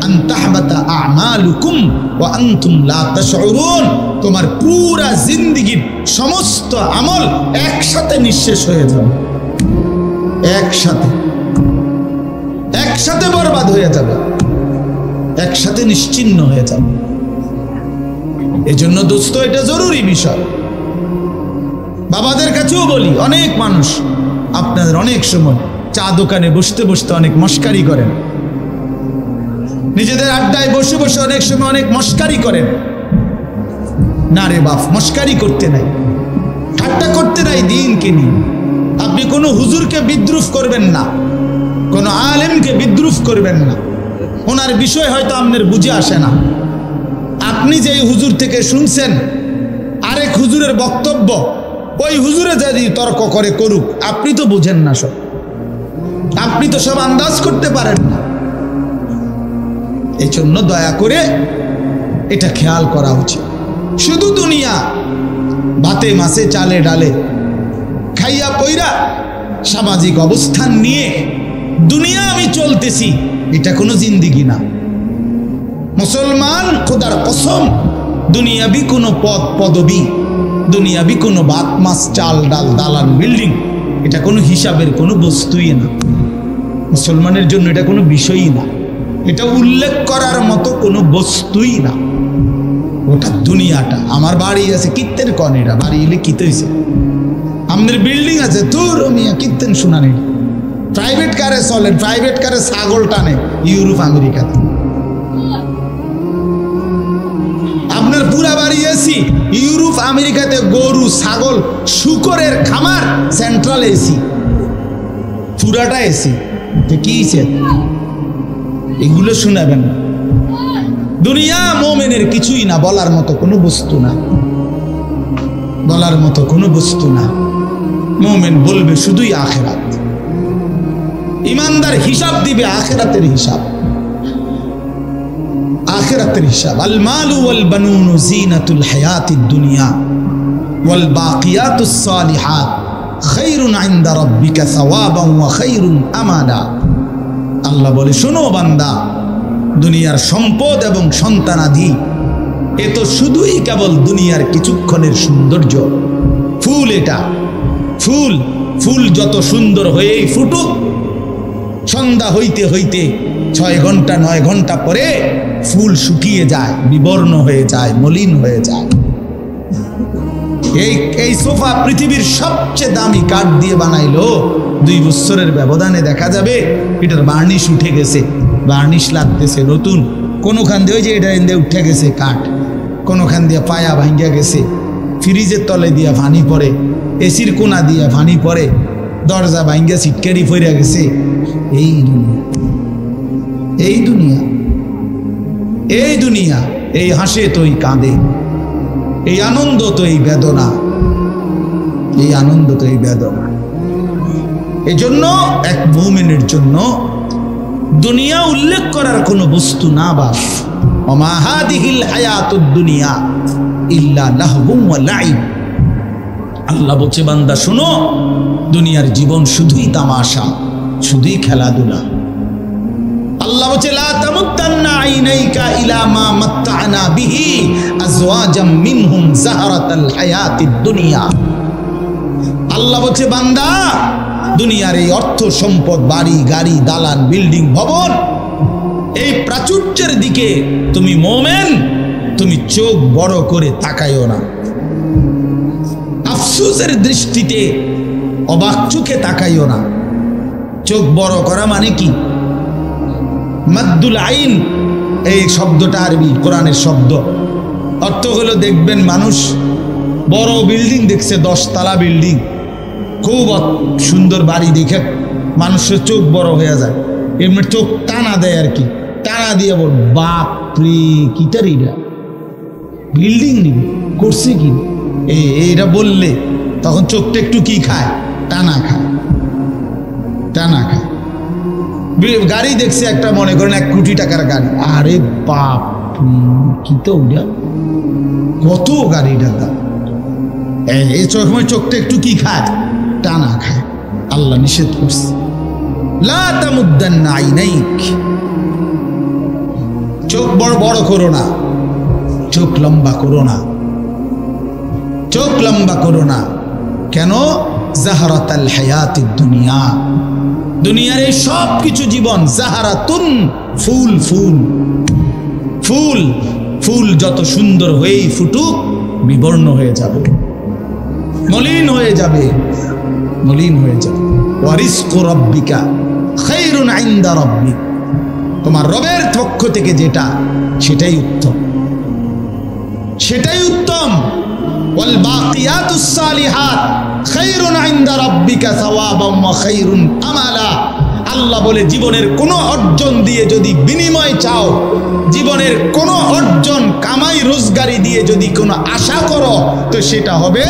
আন তাহবাতা আমালুকুম ওয়া আনতুম লা তাশউরুন, তোমার পুরা জিন্দেগীর সমস্ত আমল একসাথে নিঃশেষ হয়ে যাবে, একসাথে, একসাথে বরবাদ হয়ে যাবে, একসাথে নিশ্চিহ্ন হয়ে যাবে। এজন্য দোস্ত, এটা জরুরি বিষয়। বাবাদের কাছেও বলি, অনেক মানুষ আপনাদের অনেক সময় চা দোকানে বসতে বসতে অনেক মস্কারি করেন, নিজেদের আড্ডায় বসে বসে অনেক সময় অনেক মস্কারি করেন। না রে বাপ, মস্কারি করতে নাই, ঠাট্টা করতে নাই দিনকে নিয়ে। আপনি কোনো হুজুরকে বিদ্রুপ করবেন না, কোনো আলেমকে বিদ্রুপ করবেন না। ওনার বিষয় হয়তো আপনার বুঝে আসে না। আপনি যেই হুজুর থেকে শুনছেন আরেক হুজুরের বক্তব্য, ওই হুজুরে যদি তর্ক করে করুক, আপনি তো বুঝেন না সব, আপনি তো সব আন্দাজ করতে পারেন না। এই জন্য দয়া করে এটা খেয়াল করা উচিত। শুধু দুনিয়া, ভাতে মাছে চালে ডালে খাইয়া পইরা সামাজিক অবস্থান নিয়ে দুনিয়া আমি চলতেছি, এটা কোনো জিন্দিগি না। মুসলমান খোদার কসম, দুনিয়াবি কোনো পদ পদবি, দুনিয়াবি কোনো ভাত মাছ চাল ডাল দালান বিল্ডিং, এটা কোনো হিসাবের কোনো বস্তুই না। মুসলমানের জন্য এটা কোনো বিষয়ই না, এটা উল্লেখ করার মতো কোনো বস্তুই না। ওটা দুনিয়াটা। আমার বাড়ি আছে, কীর্তেন কন, এটা বাড়ি এলে কিতে হয়েছে, আমাদের বিল্ডিং আছে, তোর মিয়া কীর্তেন শুনানি। প্রাইভেট কারে চলেন, প্রাইভেট কারে ছাগল টানে ইউরোপ আমেরিকাতে। আপনার পুরা বাড়ি এসি, ইউরোপ আমেরিকাতে গরু ছাগল শুকরের খামার, সেন্ট্রাল এসি, পুরাটা এসি। কি এগুলো শুনাবেন না। দুনিয়া মোমেনের কিছুই না, বলার মতো কোনো বস্তু না, বলার মতো কোনো বস্তু না। মোমেন বলবে শুধুই আখিরাত। ইমানদার হিসাব দিবে আখিরাতের হিসাব, আখিরাতের হিসাব। আল মালু ওয়াল বানুন জিনাতুল হায়াতিদ দুনিয়া ওয়াল বাকিয়াতুস সালিহাত খায়রুন ইনদা রাব্বিকা সাওয়াবান ওয়া খায়রুন আমালা। আল্লাহ বলে, শোনো বান্দা, দুনিয়ার সম্পদ এবং সন্তানাদি এ তো শুধুই কেবল দুনিয়ার কিছুক্ষণের সৌন্দর্য। ফুল এটা, ফুল, ফুল যত সুন্দর হয়েই ফুটুক, সন্ধ্যা হইতে হইতে 6 ঘন্টা 9 ঘন্টা পরে ফুল শুকিয়ে যায়, বিবর্ণ হয়ে যায়, মলিন হয়ে যায়। এই সোফা পৃথিবীর সবচেয়ে দামি কাঠ দিয়ে বানাইলো, 2 বছরের ব্যবধানে দেখা যাবে এটার বার্নিশ উঠে গেছে, বার্নিশ লাগতেছে নতুন। কোনোখান দিয়ে ওই যে এটা এনে উঠে গেছে কাঠ, কোনোখান দিয়ে পায়া ভাঙ্গা গেছে, ফ্রিজের তলে দিয়া পানি পড়ে, এসির কোনা দিয়া পানি পড়ে, দরজা ভাঙ্গা সিটকারি ফইরা গেছে। এই দুনিয়া, এই দুনিয়া, এই দুনিয়া। এই হাসে তো এই কাঁদে, এই আনন্দ তো এই বেদনা, এই আনন্দ তো এই বেদনা। এজন্য এক মুমিনের জন্য দুনিয়া উল্লেখ করার কোনো বস্তু না। বাস ওমা হাদিহিল হায়াতুদ দুনিয়া ইল্লা লাহবুন ওয়া লাইব। আল্লাহ বলছে, বান্দা শোনো, দুনিয়ার জীবন শুধুই তামাশা, শুধুই খেলাধুলা। আল্লাহ বলছে, লা তামুদ্দান্না আইনাইকা ইলা মা মাত্তা'না বিহি আজওয়াজাম মিনহুম যাহরাতাল হায়াতিদ দুনিয়া। আল্লাহ বলছে, বান্দা, দুনিয়ার এই অর্থ সম্পদ, বাড়ি গাড়ি দালান বিল্ডিং ভবন, এই প্রাচুর্যের দিকে তুমি মোমেন, তুমি চোখ বড় করে তাকাইও না। আফসোসের দৃষ্টিতে অবাক চোখে তাকাইও না। চোখ বড় করা মানে কি? মাদ্দুল আইন, এই শব্দটা আরবি, কোরআনের শব্দ। অর্থ হলো, দেখবেন মানুষ বড় বিল্ডিং দেখছে, 10 তলা বিল্ডিং, খুব সুন্দর বাড়ি দেখে মানুষের চোখ বড় হয়ে যায়, এমনি চোখ টানা দেয় আর কি, টানা দিয়ে বল, বাপরে কিটার এটা বিল্ডিং নিবি করছে কি, এইটা বললে তখন চোখটা একটু কি খায়, টানা খায়, টানা খায়। গাড়ি দেখছে একটা, মনে করেন 1 কোটি টাকার গাড়ি, আরে বাপ কি তো ওটা, কত গাড়িটার দাম। এই চোখটা একটু কি খায়, টানা খায়। আল্লাহ নিষেধ করছে, লা তামুদ্দান্না আইনাইক, চোখ বড় বড় করো না, চোখ লম্বা করো না, চোখ লম্বা করো না। কেন? জাহারাতাল হায়াতিদ দুনিয়া, দুনিয়ার এই সব কিছু জীবন, জাহারাতুন, ফুল, ফুল, ফুল, ফুল যত সুন্দর হয়েই ফুটুক, বিবর্ণ হয়ে যাবে, মলিন হয়ে যাবে, মলিন হয়ে যাবে। ওয়া রিজকু রাব্বিকা খায়রুন ইনদা রাব্বিক, তোমার রবের পক্ষ থেকে যেটা, সেটাই উত্তম, সেটাই উত্তম। ওয়াল বাকিয়াতুস সালিহাত খায়রুন ইনদা রাব্বিকা সাওয়াবাম ওয়া খায়রুন আমালা। আল্লাহ বলে জীবনের কোনো অর্জন দিয়ে যদি বিনিময় চাও, জীবনের কোনো অর্জন কামাই রোজগারি দিয়ে যদি কোনো আশা করো, তো সেটা হবে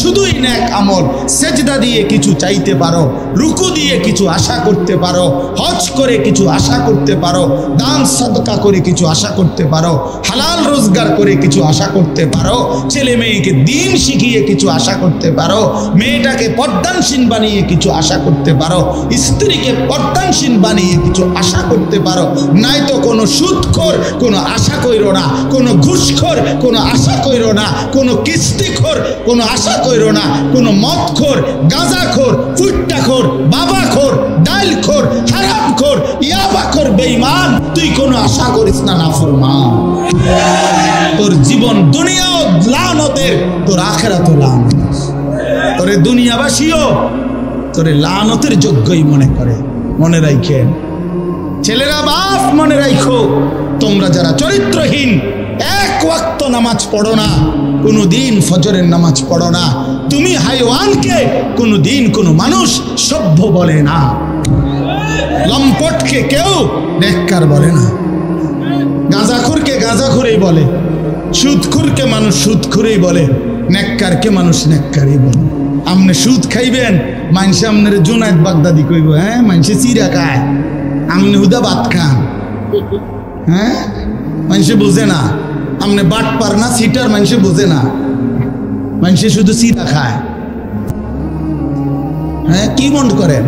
শুধুই নেক আমল। সেজদা দিয়ে কিছু চাইতে পারো, রুকু দিয়ে কিছু আশা করতে পারো, হজ করে কিছু আশা করতে পারো, দান সাদকা করে কিছু আশা করতে পারো, হালাল রোজগার করে কিছু আশা করতে পারো, ছেলে মেয়েকে দিন শিখিয়ে কিছু আশা করতে পারো, মেয়েটাকে পর্দানশীল বানিয়ে কিছু আশা করতে পারো, স্ত্রীকে পর্দানশীল বানিয়ে কিছু আশা করতে পারো। নাই তো কোনো সুদখোর কোনো আশা কইরো না, কোনো ঘুষখোর কোনো আশা কইরো না, কোনো কিস্তিখোর কোনো আশা কইরো না, কোনো মদখোর, গাঁজাখোর, ফুট্টাখোর, বাবাখোর, ডাইলখোর, হারামখোর, ইয়াবাখোর, বেঈমান, তুই কোনো আশা করিস না নাফরমান। তোর জীবন দুনিয়াও লানতের, তোর আখিরাতও লানত। তোরে দুনিয়াবাসীও তোরে লানতের যোগ্যই মনে করে। মনে রাখেন ছেলেরা, বাপ মনে রাখো, তোমরা যারা চরিত্রহীন, এক ওয়াক্ত নামাজ পড়ো না, কোনো দিন ফজরের নামাজ পড়ো না, তুমি হাইওয়ানকে কোনো দিন কোনো মানুষ সভ্য বলে না, লম্পটকে কেউ নেককার বলে না, গাঁজাখোরকে গাঁজাখোরেই বলে, সুদখোরকে মানুষ সুদখোরেই বলে, নেককারকে মানুষ নেককারই বলে। আমনে সুদ খাইবেন, মানুষে আমনের জুনায়েদ বাগদাদি কইব, হ্যাঁ মানুষে চিরা খায়, আমনে হুদা ভাত খান, হ্যাঁ মানুষে বোঝে না। আমনে বাট পার না সিটার, মানুষে বোঝে না, মানুষে শুধু চিরা খায়। হ্যাঁ কি মনে করেন?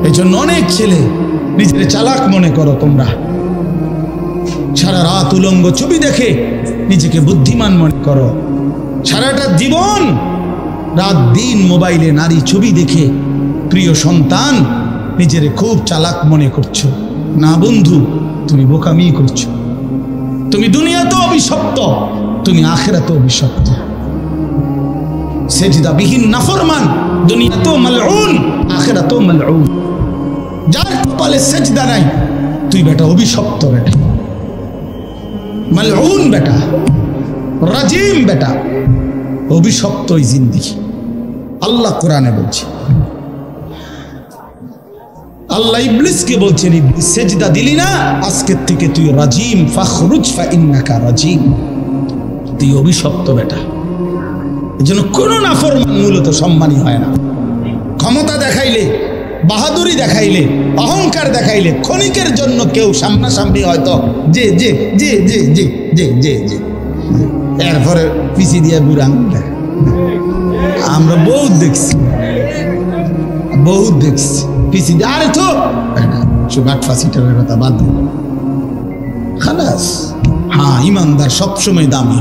এই জন্য অনেক ছেলে নিজের চালাক মনে করো তোমরা, সারা রাত উলঙ্গ ছবি দেখে নিজেকে বুদ্ধিমান মনে করো, সারাটা জীবন রাত দিন মোবাইলে নারী ছবি দেখে প্রিয় সন্তান নিজের খুব চালাক মনে করছো। না বন্ধু, তুমি বোকামি করছো। তুমি দুনিয়াতে অভিশপ্ত, তুমি আখিরাতে অভিশপ্ত। সেজদা বিহীন নাফরমান দুনিয়াতেও মালউন, আখিরাতেও মালউন। যার কপালে সেজদা নাই, তুই বেটা অভিশপ্ত, বেটা মালউন, বেটা রাজিম, বেটা অভিশপ্ত এই জিন্দেগি। আল্লাহ কোরআনে বলছে, আল্লাহ ইবলিসকে বলছেন, ইবলিস সেজদা দিলি না, আজকের থেকে তুই রাজিম, ফাখরুজ ফা ইন্নাকা রাজিম, তুই অভিশপ্ত বেটা। এজন্য কোন নাফরমান মূলত সম্মানী হয় না। ক্ষমতা দেখাইলে, বাহাদুরি দেখাইলে, অহংকার দেখাইলে ক্ষণিকের জন্য কেউ সামনাসামনি হয়তো যে যে যে যে যে যে যে যে এরপরে পিছিয়ে দিয়ে বুড়াং। আমরা বহুত দেখছি, বহুত দেখছি পিছিয়ে দিয়ে, আরে তো সুগাট ফাঁসিটার কথা বাদ দিন খালাস। হ্যাঁ, ইমানদার সবসময় দামি,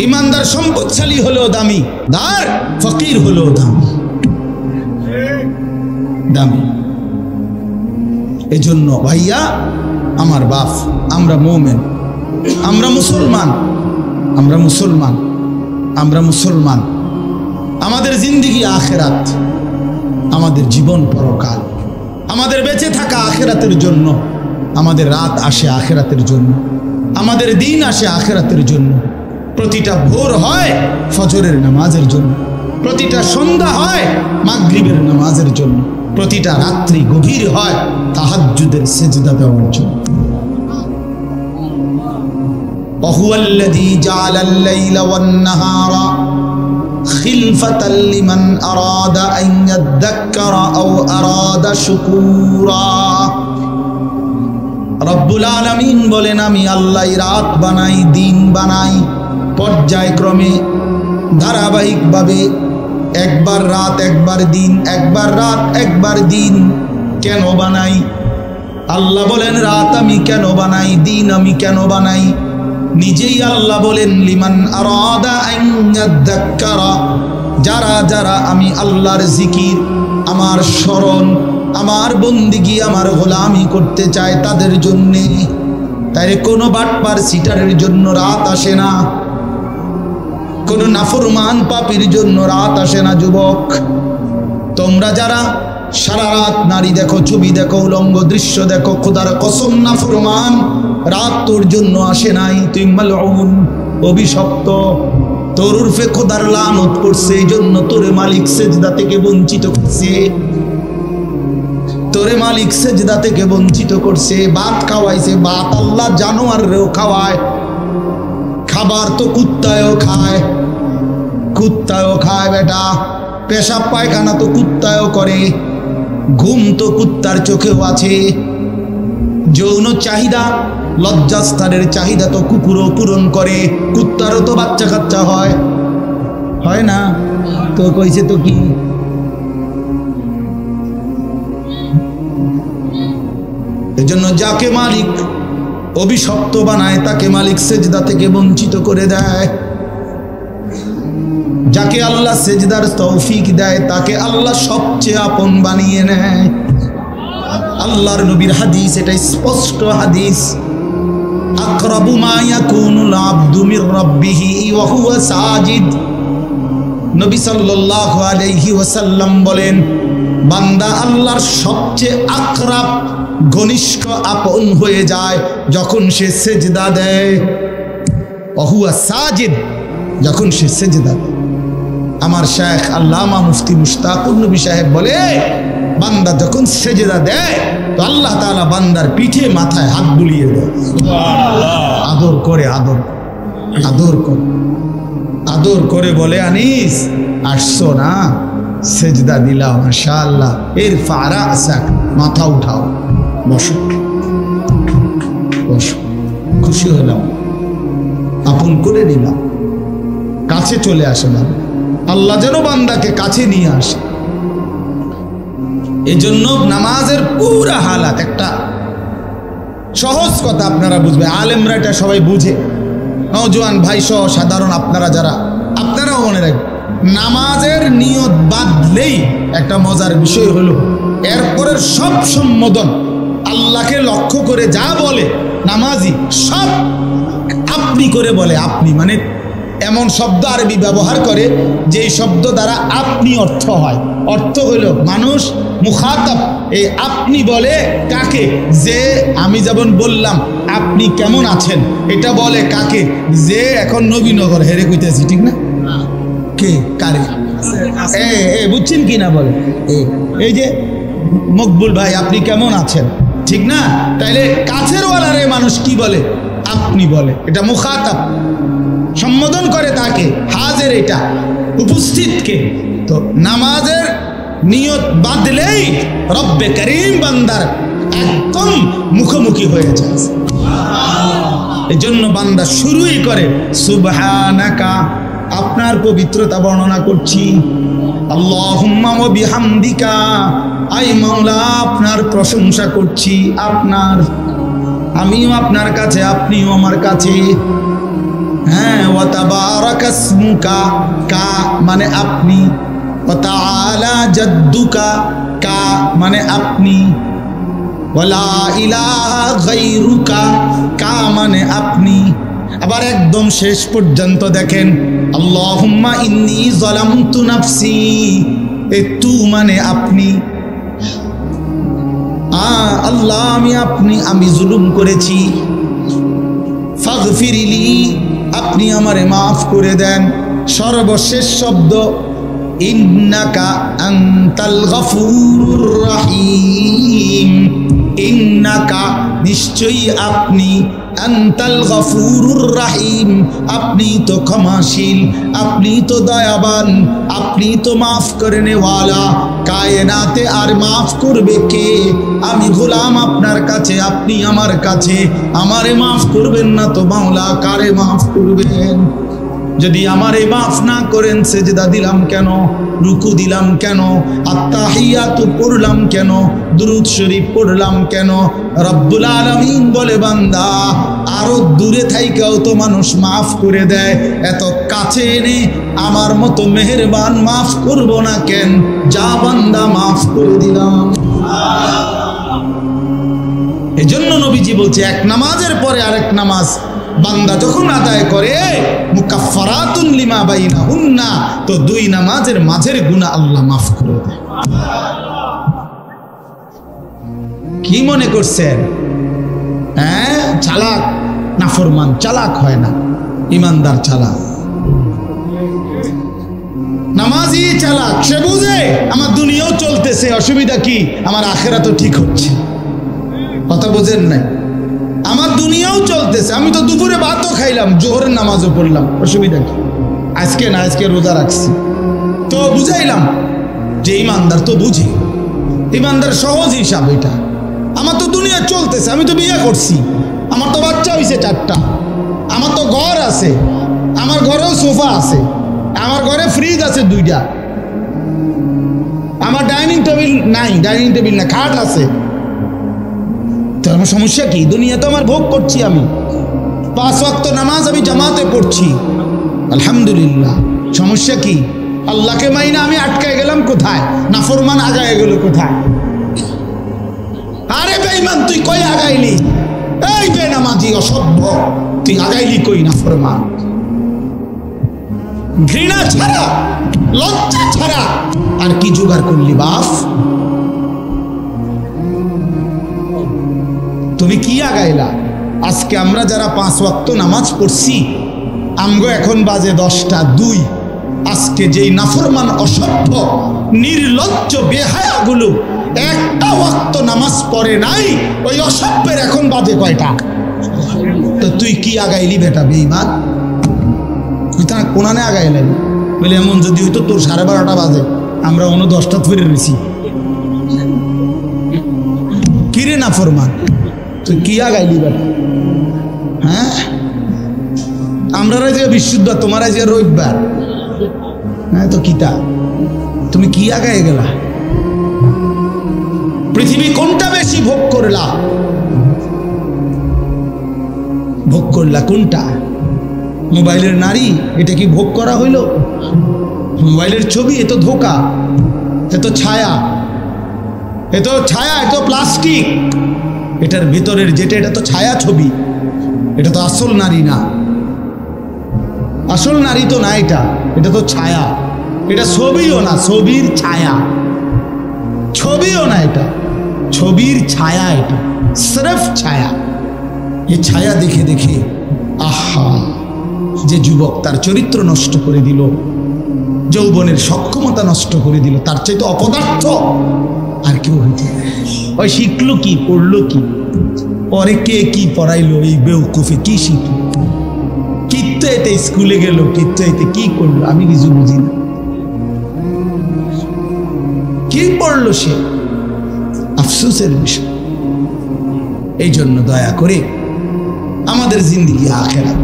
ইমানদার সম্পদশালী হলেও দামি, দার ফকির হলেও দামি, দামি। এজন্য ভাইয়া আমার বাপ, আমরা মুমিন, আমরা মুসলমান, আমরা মুসলমান, আমরা মুসলমান। আমাদের জিন্দেগি আখিরাত, আমাদের জীবন পরকাল, আমাদের বেঁচে থাকা আখিরাতের জন্য, আমাদের রাত আসে আখিরাতের জন্য, আমাদের দিন আসে আখিরাতের জন্য। প্রতিটা ভোর হয় ফজরের নামাজের জন্য, প্রতিটা সন্ধ্যা হয় মাগরিবের নামাজের জন্য, প্রতিটা রাত্রি গভীর হয় তাহাজ্জুদের সেজদা দেওয়ার জন্য। ওয়াহুয়াল্লাযী জাআলাল লাইলা ওয়ান নাহারা খিলফাতাল লিমান আরাদা আন ইয়াযাক্কারা আও আরাদা শুকুরা। রব্বুল আলামিন বলেন, আমি আল্লাহ রাত বানাই, দিন বানাই, পর্যায়ক্রমে ধারাবাহিকভাবে, একবার রাত একবার দিন, একবার রাত একবার দিন। কেন বানাই? আল্লাহ বলেন রাত আমি কেন বানাই, দিন আমি কেন বানাই? নিজেই আল্লাহ বলেন, লিমান আরাদা আন ইয়াযাক্কারা, যারা যারা আমি আল্লাহর জিকির, আমার স্মরণ, আমার বন্দিগি, আমার গোলামি করতে চায় তাদের জন্যে। তাই কোনো বাটপার সিটারের জন্য রাত আসে না, কোনো নাফরমান পাপীর জন্য রাত আসে না। যুবক, তোমরা যারা সারা রাত নারী দেখো, ছবি দেখো, উলঙ্গ দৃশ্য দেখো, খোদার কসম না ফরমান, রাত তোর জন্য আসে নাই, তুই মালউন, অভিশপ্ত, তোর উর্ফে খোদার লানত করছে, এই জন্য তোরে মালিক সেজদা থেকে বঞ্চিত করছে, তোরে মালিক সেজদা থেকে বঞ্চিত করছে। ভাত খাওয়াইছে, ভাত আল্লাহ জানোয়ারেও খাওয়ায়, খাবার তো কুত্তায়ও খায়, কুত্তায়ও খায় বেটা, পেশাব পায়খানা তো কুত্তায়ও করে, ঘুম তো কুত্তার চোখেও আছে, যৌন চাহিদা, লজ্জাস্থানের চাহিদা তো কুকুরও পূরণ করে, কুত্তারও তো বাচ্চা কাচ্চা হয়, হয় না? তো কইছে তো কি, এজন্য যাকে মালিক অভিশপ্ত বানায় তাকে মালিক সেজদা থেকে বঞ্চিত করে দেয়, যাকে আল্লাহ সেজদার তৌফিক দেয় তাকে আল্লাহ সবচেয়ে আপন বানিয়ে নেয়। আল্লাহর নবীর হাদিস, এটা স্পষ্ট হাদিস, আকরাবু মা ইয়াকুনুল আবদু মির রাব্বিহি ওয়া হুয়া সাজিদ। নবী সাল্লাল্লাহু আলাইহি ওয়াসাল্লাম বলেন, বান্দা আল্লাহর সবচেয়ে আকরাব, ঘনিষ্ঠ, আপন হয়ে যায় যখন সে সেজদা দেয়, ওয়া হুয়া সাজিদ, যখন সে সেজদা দেয়। আমার শেখ আল্লামা মুফতি মুশতাকুর নবী সাহেব বলে, বান্দা যখন সেজদা দেয় তো আল্লাহ তাআলা বান্দার পিঠে মাথায় হাত বুলিয়ে দেয়, আদর করে, আদর আদর করে, আদর করে বলে, আনিস আসছো না, সেজদা দিলাম, মাশাআল্লাহ, এর ফারা আসাক, মাথা উঠাও, বসো বসো, খুশি হলাম, আপন করে নিলাম, কাছে চলে আসলাম। আল্লাহ যেন বান্দাকে কাছে নিয়ে আসে। এজন্য নামাজের পুরা হালাত, একটা সহজ কথা আপনারা বুঝবে, আলেমরা এটা সবাই বুঝে, নওজোয়ান ভাই সহ সাধারণ আপনারা যারা, আপনারাও মনে রাখবেন, নামাজের নিয়ত বাদলেই একটা মজার বিষয় হলো এরপরের সব সম্বোধন আল্লাহকে লক্ষ্য করে যা বলে নামাজি, সব আপনি করে বলে। আপনি মানে এমন শব্দ আরবি ব্যবহার করে যেই শব্দ দ্বারা আপনি অর্থ হয়, অর্থ হইল মানুষ মুখাতাব, এই আপনি বলে কাকে, যে আমি যেমন বললাম আপনি কেমন আছেন, এটা বলে কাকে, যে এখন নবীনগর হেরে কইতেছি, ঠিক না? কে কারে বুঝছেন কি না, বলে এই যে মকবুল ভাই আপনি কেমন আছেন, ঠিক না? তাইলে কাছের ওয়ালারে মানুষ কি বলে, আপনি বলে, এটা মুখাতাব, সম্বোধন করে তাকে, হাজির, এটা উপস্থিতকে। তো নামাজের নিয়ত বাদলেই রব্বে করিম বান্দার একদম মুখোমুখি হয়ে যায়। এজন্য বান্দা শুরুই করে সুবহানাকা, আপনার পবিত্রতা বর্ণনা করছি, আল্লাহুম্মা ওয়া বিহামদিকা, আই মাওলা আপনার প্রশংসা করছি, আপনার, আমিও আপনার কাছে, আপনিও আমার কাছে। হ্যাঁ, ওয়া তাবারাকা ইসমুকা, কা মানে আপনি, ওয়া তাআলা জাদ্দুকা, কা মানে আপনি, ওয়া লা ইলাহা গায়রুকা, কা মানে আপনি। আবার একদম শেষ পর্যন্ত দেখেন, আল্লাহুম্মা ইন্নী যালামতু নাফসি, এই তু মানে আপনি, আল্লাহ আমি জুলুম করেছি, ফাগফিরলি, আপনি আমারে মাফ করে দেন। সর্বশেষ শব্দ ইন্নাকা আনতাল গফুরুর রহিম, ইন্নাকা নিশ্চয়ই আপনি, আনতাল গফুরুর রহিম আপনি তো ক্ষমাশীল, আপনি তো দয়াবান, আপনি তো মাফ করনেওয়ালা, কায়নাতে আর মাফ করবে কে? আমি গোলাম আপনার কাছে, আপনি আমার কাছে, আমারে মাফ করবেন না তো মাওলা কারে মাফ করবেন? যদি আমারে মাফ না করেন সেজদা দিলাম কেন, রুকু দিলাম কেন, আত্তাহিয়াতু পড়লাম কেন, দুরূদ শরীফ পড়লাম কেন? রব্বুল আলামিন বলে, বান্দা আরো দূরে থাইকাও তো মানুষ মাফ করে দেয়, এত কাছে এনে আমার মতো মেহেরবান মাফ করব না কেন? যা বান্দা মাফ করে দিলাম। এজন্য নবীজি বলছে, এক নামাজের পরে আরেক নামাজ বান্দা যখন আদায় করে, মুকাফফারাতুন লিমা বাইনাহুন্না, তো দুই নামাজের মাঝের গুনাহ আল্লাহ মাফ করে দেয়। কি মনে করছেন? হ্যাঁ, চালাক নাফরমান চালাক হয় না, ইমানদার চালাক। নামাজি চালাক, সে বুঝে আমার দুনিয়াও চলতেছে, অসুবিধা কি, আমার আখেরাতও ঠিক হচ্ছে। কথা বোঝেন নাই? আমার দুনিয়াও চলতেছে, আমি তো দুপুরে ভাতও খাইলাম, জোহরের নামাজও পড়লাম, অসুবিধা কি? আজকে না, আজকে রোজা রাখছি, তো বুঝাইলাম যে ইমানদার তো বুঝি, ইমানদার সহজ হিসাব এটা। আমার তো দুনিয়া চলতেছে, আমি তো বিয়ে করছি, আমার তো বাচ্চা হয়েছে 4টা, আমার তো ঘর আছে, আমার ঘরেও সোফা আছে, আমার ঘরে ফ্রিজ আছে 2টা, আমার ডাইনিং টেবিল নাই, ডাইনিং টেবিল না, খাট আছে। তো আমার সমস্যা কি? দুনিয়া তো আমার ভোগ করছি, আমি 5 ওয়াক্ত নামাজ আমি জামাতে পড়ছি, আলহামদুলিল্লাহ। সমস্যা কি? আল্লাহকে মাইনা আমি আটকায় গেলাম কোথায়? নাফরমান আগায় গেল কোথায়? আরে বেঈমান, তুই কই আগাইলি? এই বেনামাজি অসভ্য, তুই আগাইলি কই? নাফরমান। ঘৃণা ছাড়া, লজ্জা ছাড়া আর কি জোগাড় করলি বাপ? তুমি কি আগাইলা? আজকে আমরা যারা 5 ওয়াক্ত নামাজ পড়ছি, আমগো এখন বাজে 10টা 2। আজকে যেই নাফরমান অসভ্য নির্লজ্জ বেহায়াগুলো একটা ওয়াক্ত নামাজ পড়ে নাই, ওই অসভ্যের এখন বাজে কয়টা? তো তুই কি আগাইলি বেটা বেঈমান? তুই তা কোনানে আগাইলেন বলে, এমন যদি হইতো তোর 12:30 বাজে, আমরা 10টা ফিরে রয়েছি। কিরে নাফরমান, তুই কি আগাইলি বেটা? হ্যাঁ, আমরা যে বৃহস্পতিবার, তোমার যে রবিবার। হ্যাঁ, তো কিতা তুমি কি আগায় গেলা? পৃথিবী কোনটা বেশি ভোগ করলা? ভোগ করলা কোনটা? মোবাইলের নারী, এটা কি ভোগ করা হইল? মোবাইলের ছবি, এ তো ধোঁকা, এ তো ছায়া, এ তো ছায়া, এ তো প্লাস্টিক। এটার ভিতরের যেটা, এটা তো ছায়া ছবি, এটা তো আসল নারী না। আসল নারী তো না, এটা তো ছায়া। এটা ছবিও না, ছবির ছায়া। ছবিও না, এটা ছবির ছায়া, এটা সির্ফ ছায়া। এই ছায়া দেখে দেখে আহা, যে যুবক তার চরিত্র নষ্ট করে দিল, যৌবনের সক্ষমতা নষ্ট করে দিল, তার চাইতে অপদার্থ আর কেউ হইতে। ওই শিখলো কি, পড়লো কি, পরে কে কি পড়াইলো, এই বেউকুফে কি শিখলো, কিত্তো এতে স্কুলে গেল, কিত্তো এতে কি করলো, আমি কিছু বুঝি না। কি পড়লো সে? আফসোসের বিষয়। এই জন্য দয়া করে আমাদের জিন্দিগি আখেরাত,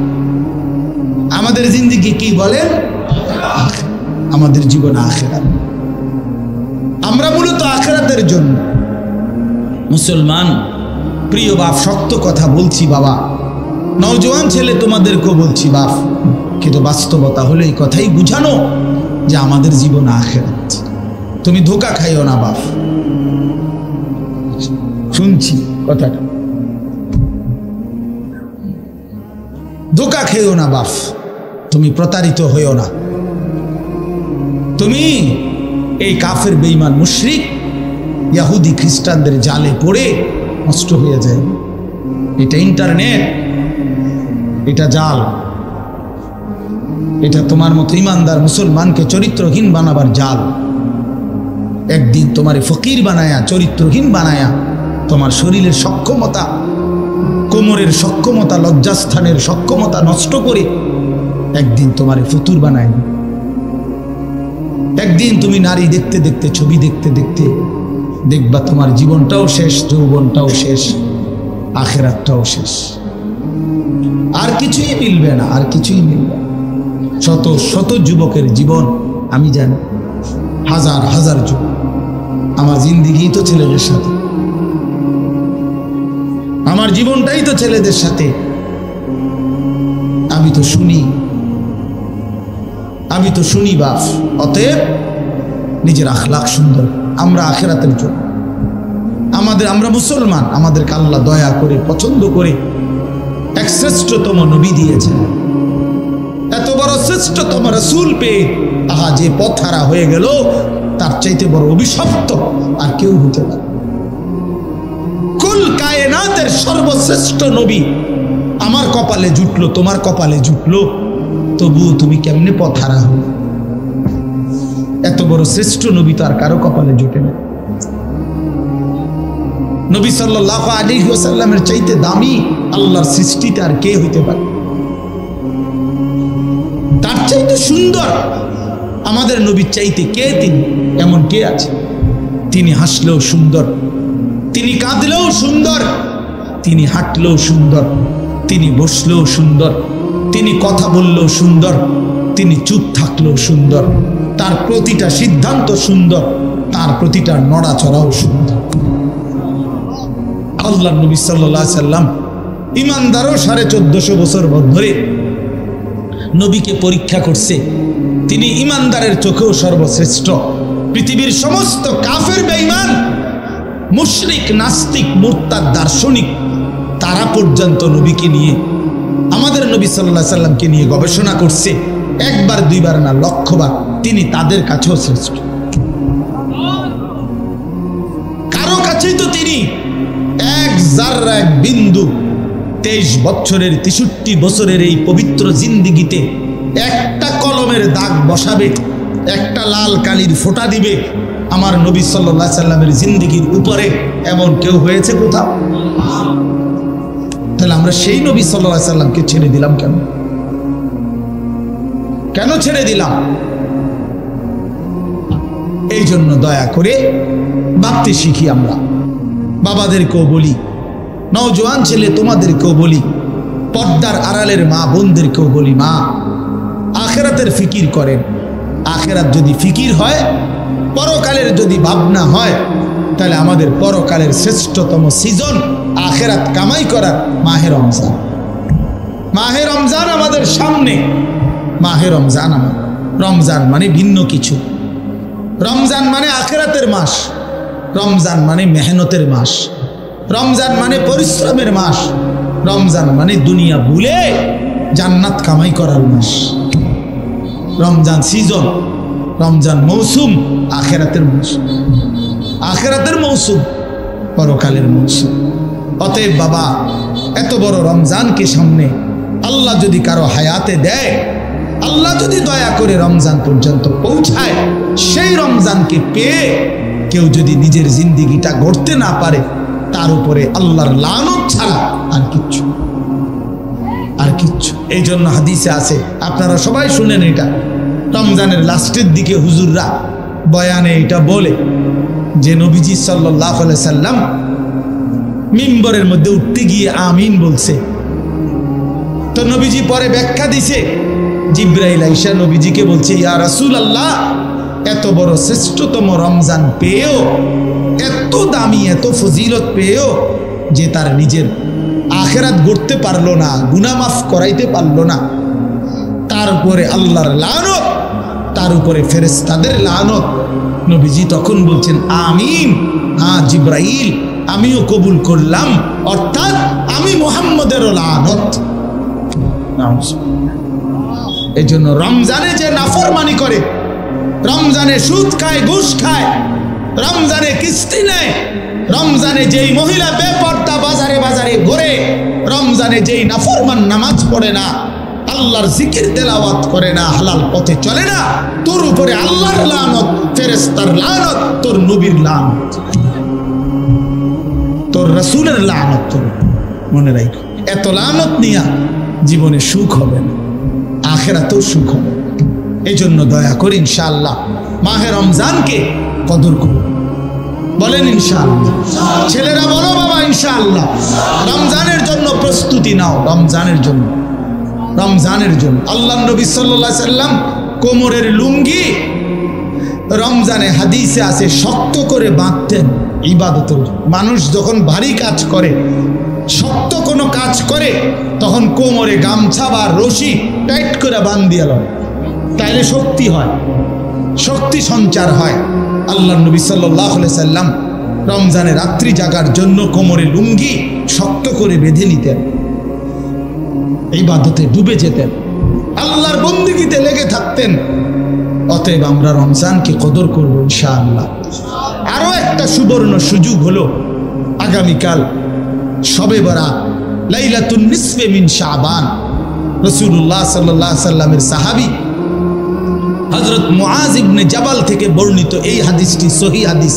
আমাদের জিন্দিগি কি বলেন? আমাদের জীবন আখেরাত। আমরা মূলত আখেরাতের জন্য মুসলমান। প্রিয় বাপ, শক্ত কথা বলছি বাবা, নওজোয়ান ছেলে তোমাদেরকেও বলছি বাপ, কিন্তু বাস্তবতা হলো এই কথাই বুঝানো যে আমাদের জীবন আখেরাত। তুমি ধোঁকা খাইও না বাপ, শুনছি কথাটা, ধোঁকা খেও না বাপ, তুমি প্রতারিত হইও না। তুমি এই কাফের বেঈমান মুশরিক ইহুদি খ্রিস্টানদের জালে পড়ে নষ্ট হয়ে যায়। এটা ইন্টারনেট, এটা জাল, এটা তোমার মতো ইমানদার মুসলমানকে চরিত্রহীন বানাবার জাল। একদিন তোমারে ফকির বানায়া, চরিত্রহীন বানায়া, তোমার শরীরের সক্ষমতা, কোমরের সক্ষমতা, লজ্জাস্থানের সক্ষমতা নষ্ট করে একদিন তোমারে ফতুর বানায়। একদিন তুমি নারী দেখতে দেখতে, ছবি দেখতে দেখতে দেখবা তোমার জীবনটাও শেষ, যৌবনটাও শেষ, আখেরাতটাও শেষ। আর কিছুই মিলবে না, আর কিছুই মিলবে না। শত শত যুবকের জীবন আমি জানি, হাজার হাজার যুবক। আমার জিন্দিগি তো ছেলেদের সাথে, আমার জীবনটাই তো ছেলেদের সাথে। আমি তো শুনি, আমি তো শুনি বাপ। অতএব নিজের আখলাক সুন্দর। আমরা আখেরাতের জন্য, আমরা মুসলমান, আমাদেরকে আল্লাহ দয়া করে পছন্দ করে এক শ্রেষ্ঠতম নবী দিয়েছেন, এত বড় শ্রেষ্ঠতম রাসূল পেয়ে আহা যে পথহারা হয়ে গেল, তার চাইতে বড় অভিশপ্ত আর কেউ হতে পারে। উম্মতের সর্বশ্রেষ্ঠ নবী আমার কপালে জুটলো, তোমার কপালে জুটলো, তবুও তুমি কেমনে পথ হারা হলো? এত বড় শ্রেষ্ঠ নবী তো আর কারো কপালে জুটে না। নবী সাল্লাল্লাহু আলাইহি ওয়াসাল্লামের চাইতে দামি আল্লাহর সৃষ্টিতে আর কে হইতে পারে? তার চাইতে সুন্দর আমাদের নবীর চাইতে কে? তিনি এমন কে আছে? তিনি হাসলেও সুন্দর, তিনি কাঁদলেও সুন্দর, তিনি হাঁটলেও সুন্দর, তিনি বসলেও সুন্দর, তিনি কথা বললেও সুন্দর, তিনি চুপ থাকলেও সুন্দর, তার প্রতিটা সিদ্ধান্ত সুন্দর, তার প্রতিটা নড়াচড়াও সুন্দর। আল্লাহ নবী সাল্লাল্লাহু আলাইহি সাল্লাম ইমানদারও 1450 বছর ধরে নবীকে পরীক্ষা করছে। তিনি ইমানদারের চোখেও সর্বশ্রেষ্ঠ। পৃথিবীর সমস্ত কাফের বেঈমান, মুশরিক, নাস্তিক, মুরতাদ, দার্শনিক তারা পর্যন্ত নবীকে নিয়ে, আমাদের নবী সাল্লাল্লাহু আলাইহি সাল্লামকে নিয়ে গবেষণা করছে, একবার দুইবার না, লক্ষবার। তিনি তাদের কাছেও শ্রেষ্ঠ। কারো কাছেই তো তিনি এক জাররা, এক বিন্দু 23 বছরের 63 বছরের এই পবিত্র জিন্দেগিতে একটা কলমের দাগ বসাবে, একটা লাল কালির ফোঁটা দিবে আমার নবী সাল্লাল্লাহু আলাইহি সাল্লামের জিন্দেগির উপরে, এমন কেউ হয়েছে কোথাও? তাহলে আমরা সেই নবী সাল্লাল্লাহু আলাইহি সাল্লামকে ছেড়ে দিলাম কেন? কেন ছেড়ে দিলাম? এই জন্য দয়া করে ভাবতে শিখি। আমরা বাবাদেরকেও বলি, নওজোয়ান ছেলে তোমাদেরকেও বলি, পর্দার আড়ালের মা বোনদেরকেও বলি, মা আখেরাতের ফিকির করেন। আখেরাত যদি ফিকির হয়, পরকালের যদি ভাবনা হয়, তাহলে আমাদের পরকালের শ্রেষ্ঠতম সিজন আখেরাত কামাই করার মাহে রমজান। মাহে রমজান আমাদের সামনে। মাহে রমজান আমার, রমজান মানে ভিন্ন কিছু। রমজান মানে আখেরাতের মাস, রমজান মানে মেহনতের মাস, রমজান মানে পরিশ্রমের মাস, রমজান মানে দুনিয়া ভুলে জান্নাত কামাই করার মাস। রমজান সিজন, রমজান মৌসুম, আখেরাতের মৌসুম, আখেরাতের মৌসুম, পরকালের মৌসুম। অতএব বাবা, এত বড় রমজানকে সামনে আল্লাহ যদি কারো হায়াতে দেয়, আল্লাহ যদি দয়া করে রমজান পর্যন্ত পৌঁছায়, সেই রমজানকে পেয়ে কেউ যদি নিজের জিন্দেগিটা গড়তে না পারে, তার উপরে আল্লাহর লানত ছাড়া আর কিচ্ছু, আর কিচ্ছু। এই জন্য হাদিসে আছে, আপনারা সবাই শুনেন, এটা রমজানের লাস্টের দিকে হুজুররা বয়ানে এটা বলে যে নবীজি সাল্লাল্লাহু আলাইহি সাল্লাম মিম্বরের মধ্যে উঠতে গিয়ে আমিন বলছে। তো নবীজি পরে ব্যাখ্যা দিছে, জিবরাইল আইসা নবীজিকে বলছে, ইয়া রাসূলুল্লাহ, এত বড় শ্রেষ্ঠতম রমজান পেয়েও, এত দামি, এত ফজিলত পেয়েও যে তার নিজের আখেরাত গড়তে পারলো না, গুনাহ মাফ করাইতে পারলো না, তার উপরে আল্লাহর লানত, তার উপরে ফেরেশতাদের লানত। নবীজি তখন বলছেন আমিন, হ্যাঁ জিবরাইল আমিও কবুল করলাম, অর্থাৎ আমি মুহাম্মদেরও লানত। এই জন্য রমজানে যে নাফরমানি করে, রমজানে সুদ খায়, ঘুষ খায়, রমজানে কিস্তি নেয়, রমজানে যেই মহিলা বেপর্দা বাজারে বাজারে ঘোরে, রমজানে যেই নাফরমান নামাজ পড়ে না, আল্লাহর জিকির তেলাওয়াত করে না, হালাল পথে চলে না, তোর উপরে আল্লাহর লানত, ফেরেশতার লানত, তোর নবীর লানত, তোর রাসূলের লানত। তোর মনে রাখো, এত লানত নিয়া জীবনে সুখ হবে না, আখেরাতেও সুখ হবে। এই জন্য দয়া করে ইনশাআল্লাহ মাহে রমজানকে কদর করুন। বলেন ইনশাআল্লাহ। ছেলেরা বলো বাবা ইনশাআল্লাহ। রমজানের জন্য প্রস্তুতি নাও, রমজানের জন্য, রমজানের জন্য। আল্লাহর নবী সাল্লাল্লাহু আলাইহি সাল্লাম কোমরের লুঙ্গি রমজানে হাদিসে আছে শক্ত করে বাঁধতেন ইবাদতের। মানুষ যখন ভারী কাজ করে, শক্ত কোনো কাজ করে, তখন কোমরে গামছা বা রশি টাইট করে বাঁধিয়ে লয়, তাইলে শক্তি হয়, শক্তি সঞ্চার হয়। আল্লাহর নবী সাল্লাল্লাহু আলাইহি সাল্লাম রমজানে রাত্রি জাগার জন্য কোমরে লুঙ্গি শক্ত করে বেঁধে নিতেন, ইবাদতে ডুবে যেতেন, আল্লাহর বন্দেগীতে লেগে থাকতেন। অতএব আমরা রমজানকে কদর করব ইনশাআল্লাহ। আরো একটা সুবর্ণ সুযোগ হলো, আগামীকাল শবে বরাত লাইলাতুন নিসফে মিন শাবান। রাসূলুল্লাহ সাল্লাল্লাহু আলাইহি সাল্লামের সাহাবী হযরত মুআজ ইবনে জাবাল থেকে বর্ণিত এই হাদিসটি সহিহ হাদিস।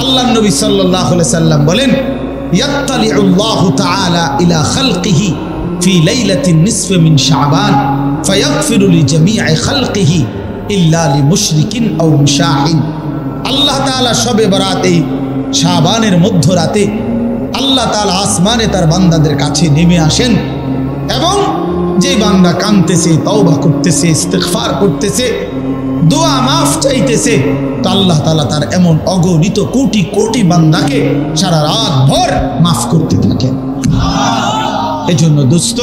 আল্লাহর নবী সাল্লাল্লাহু আলাইহি সাল্লাম বলেন, ইয়াত্তালিউল্লাহু তাআলা ইলা খালকিহি ফি লাইলাতিন নিসফি মিন শাবান ফায়াগফিরু লিজামিই খালকিহি ইল্লা লিমুশরিকিন আও মুশাহিন। আল্লাহ তাআলা শবে বরাত এই শাবানের মধ্যরাতে আল্লাহ তাআলা আসমানে তার বান্দাদের কাছে নেমে আসেন এবং যে বান্দা কাঁদতেছে, তওবা করতেছে, ইস্তিগফার করতেছে, দোয়া মাফ চাইতেছে, তো আল্লাহ তাআলা তার এমন অগণিত কোটি কোটি বান্দাকে সারা রাত ভর মাফ করতে থাকেন। এজন্য দোস্ত,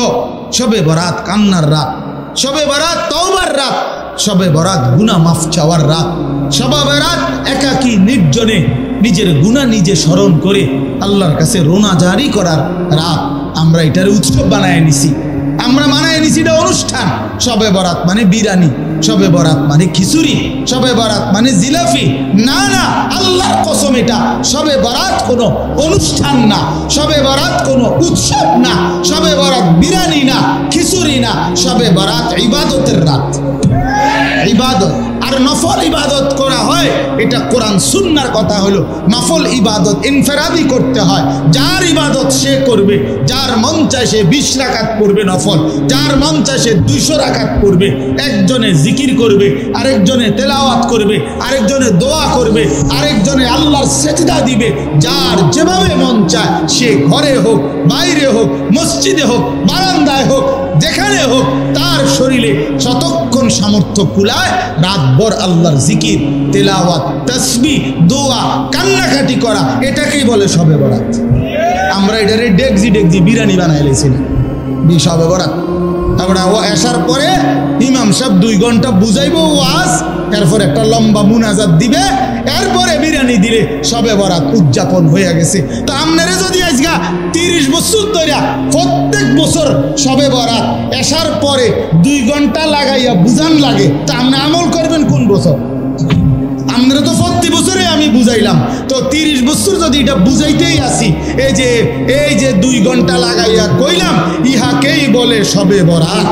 শবে বরাত কান্নার রাত, শবে বরাত তওবার রাত, শবে বরাত গুনাহ মাফ চাওয়ার রাত, শবে বরাত একাকী নির্জনে নিজের গুনাহ নিজে স্মরণ করে আল্লাহর কাছে রোনা জারি করার রাত। আমরা এটার উৎসব বানায় নিছি, আমরা মানায় নিছি এটা অনুষ্ঠান। শবে বরাত মানে বিরিয়ানি, শবে বরাত মানে খিচুড়ি, শবে বরাত মানে জিলাপি। না না, আল্লাহর কসম, এটা শবে বরাত কোনো অনুষ্ঠান না, শবে বরাত কোনো উৎসব না, শবে বরাত বিরিয়ানি না, খিচুড়ি না, শবে বরাত ইবাদতের রাত। ইবাদত আর নফল ইবাদত করা হয়, এটা কোরআন সুন্নাহর কথা হলো। নফল ইবাদত ইনফেরাদি করতে হয়, যার ইবাদত সে করবে, যার মন চায় সে 20 রাকাত পড়বে নফল, যার মন চায় সে 200 রাকাত পড়বে। একজনে জিকির করবে, আরেকজনে তেলাওয়াত করবে, আরেকজনে দোয়া করবে, আরেকজনে আল্লাহর সেজদা দিবে। যার যেভাবে মন চায় সে ঘরে হোক, বাইরে হোক, মসজিদে হোক, বারান্দায় হোক, যেখানে হোক, তার শরীরে যতক্ষণ সামর্থ্য কুলায় রাতভর আল্লাহর জিকির, তেলাওয়াত, তাসবিহ, দোয়া, কান্নাকাটি করা, এটাকেই বলে শবে বরাত। আমরা এটারে ডেকজি ডেকজি বিরিয়ানি বানাই লেছিলাম শবে বরাত। আমরা ও আসার পরে ইমাম সাহেব 2 ঘন্টা বুঝাইবো ওয়াজ, এরপর একটা লম্বা মুনাজাত দিবে, এরপরে বিরিয়ানি দিলে শবে বরাত উদযাপন হয়ে গেছে। তো আপনারা যদি আজকা 30 বছর ধরে প্রত্যেক বছর শবে বরাত আসার পরে 2 ঘন্টা লাগাইয়া বুঝান লাগে, তা আপনি আমল করবেন কোন বছর? আপনারা তো প্রতি বছরে আমি বুঝাইলাম, তো 30 বছর যদি এটা বুঝাইতেই আসি, এই যে 2 ঘন্টা লাগাইয়া কইলাম, ইহাকেই বলে শবে বরাত।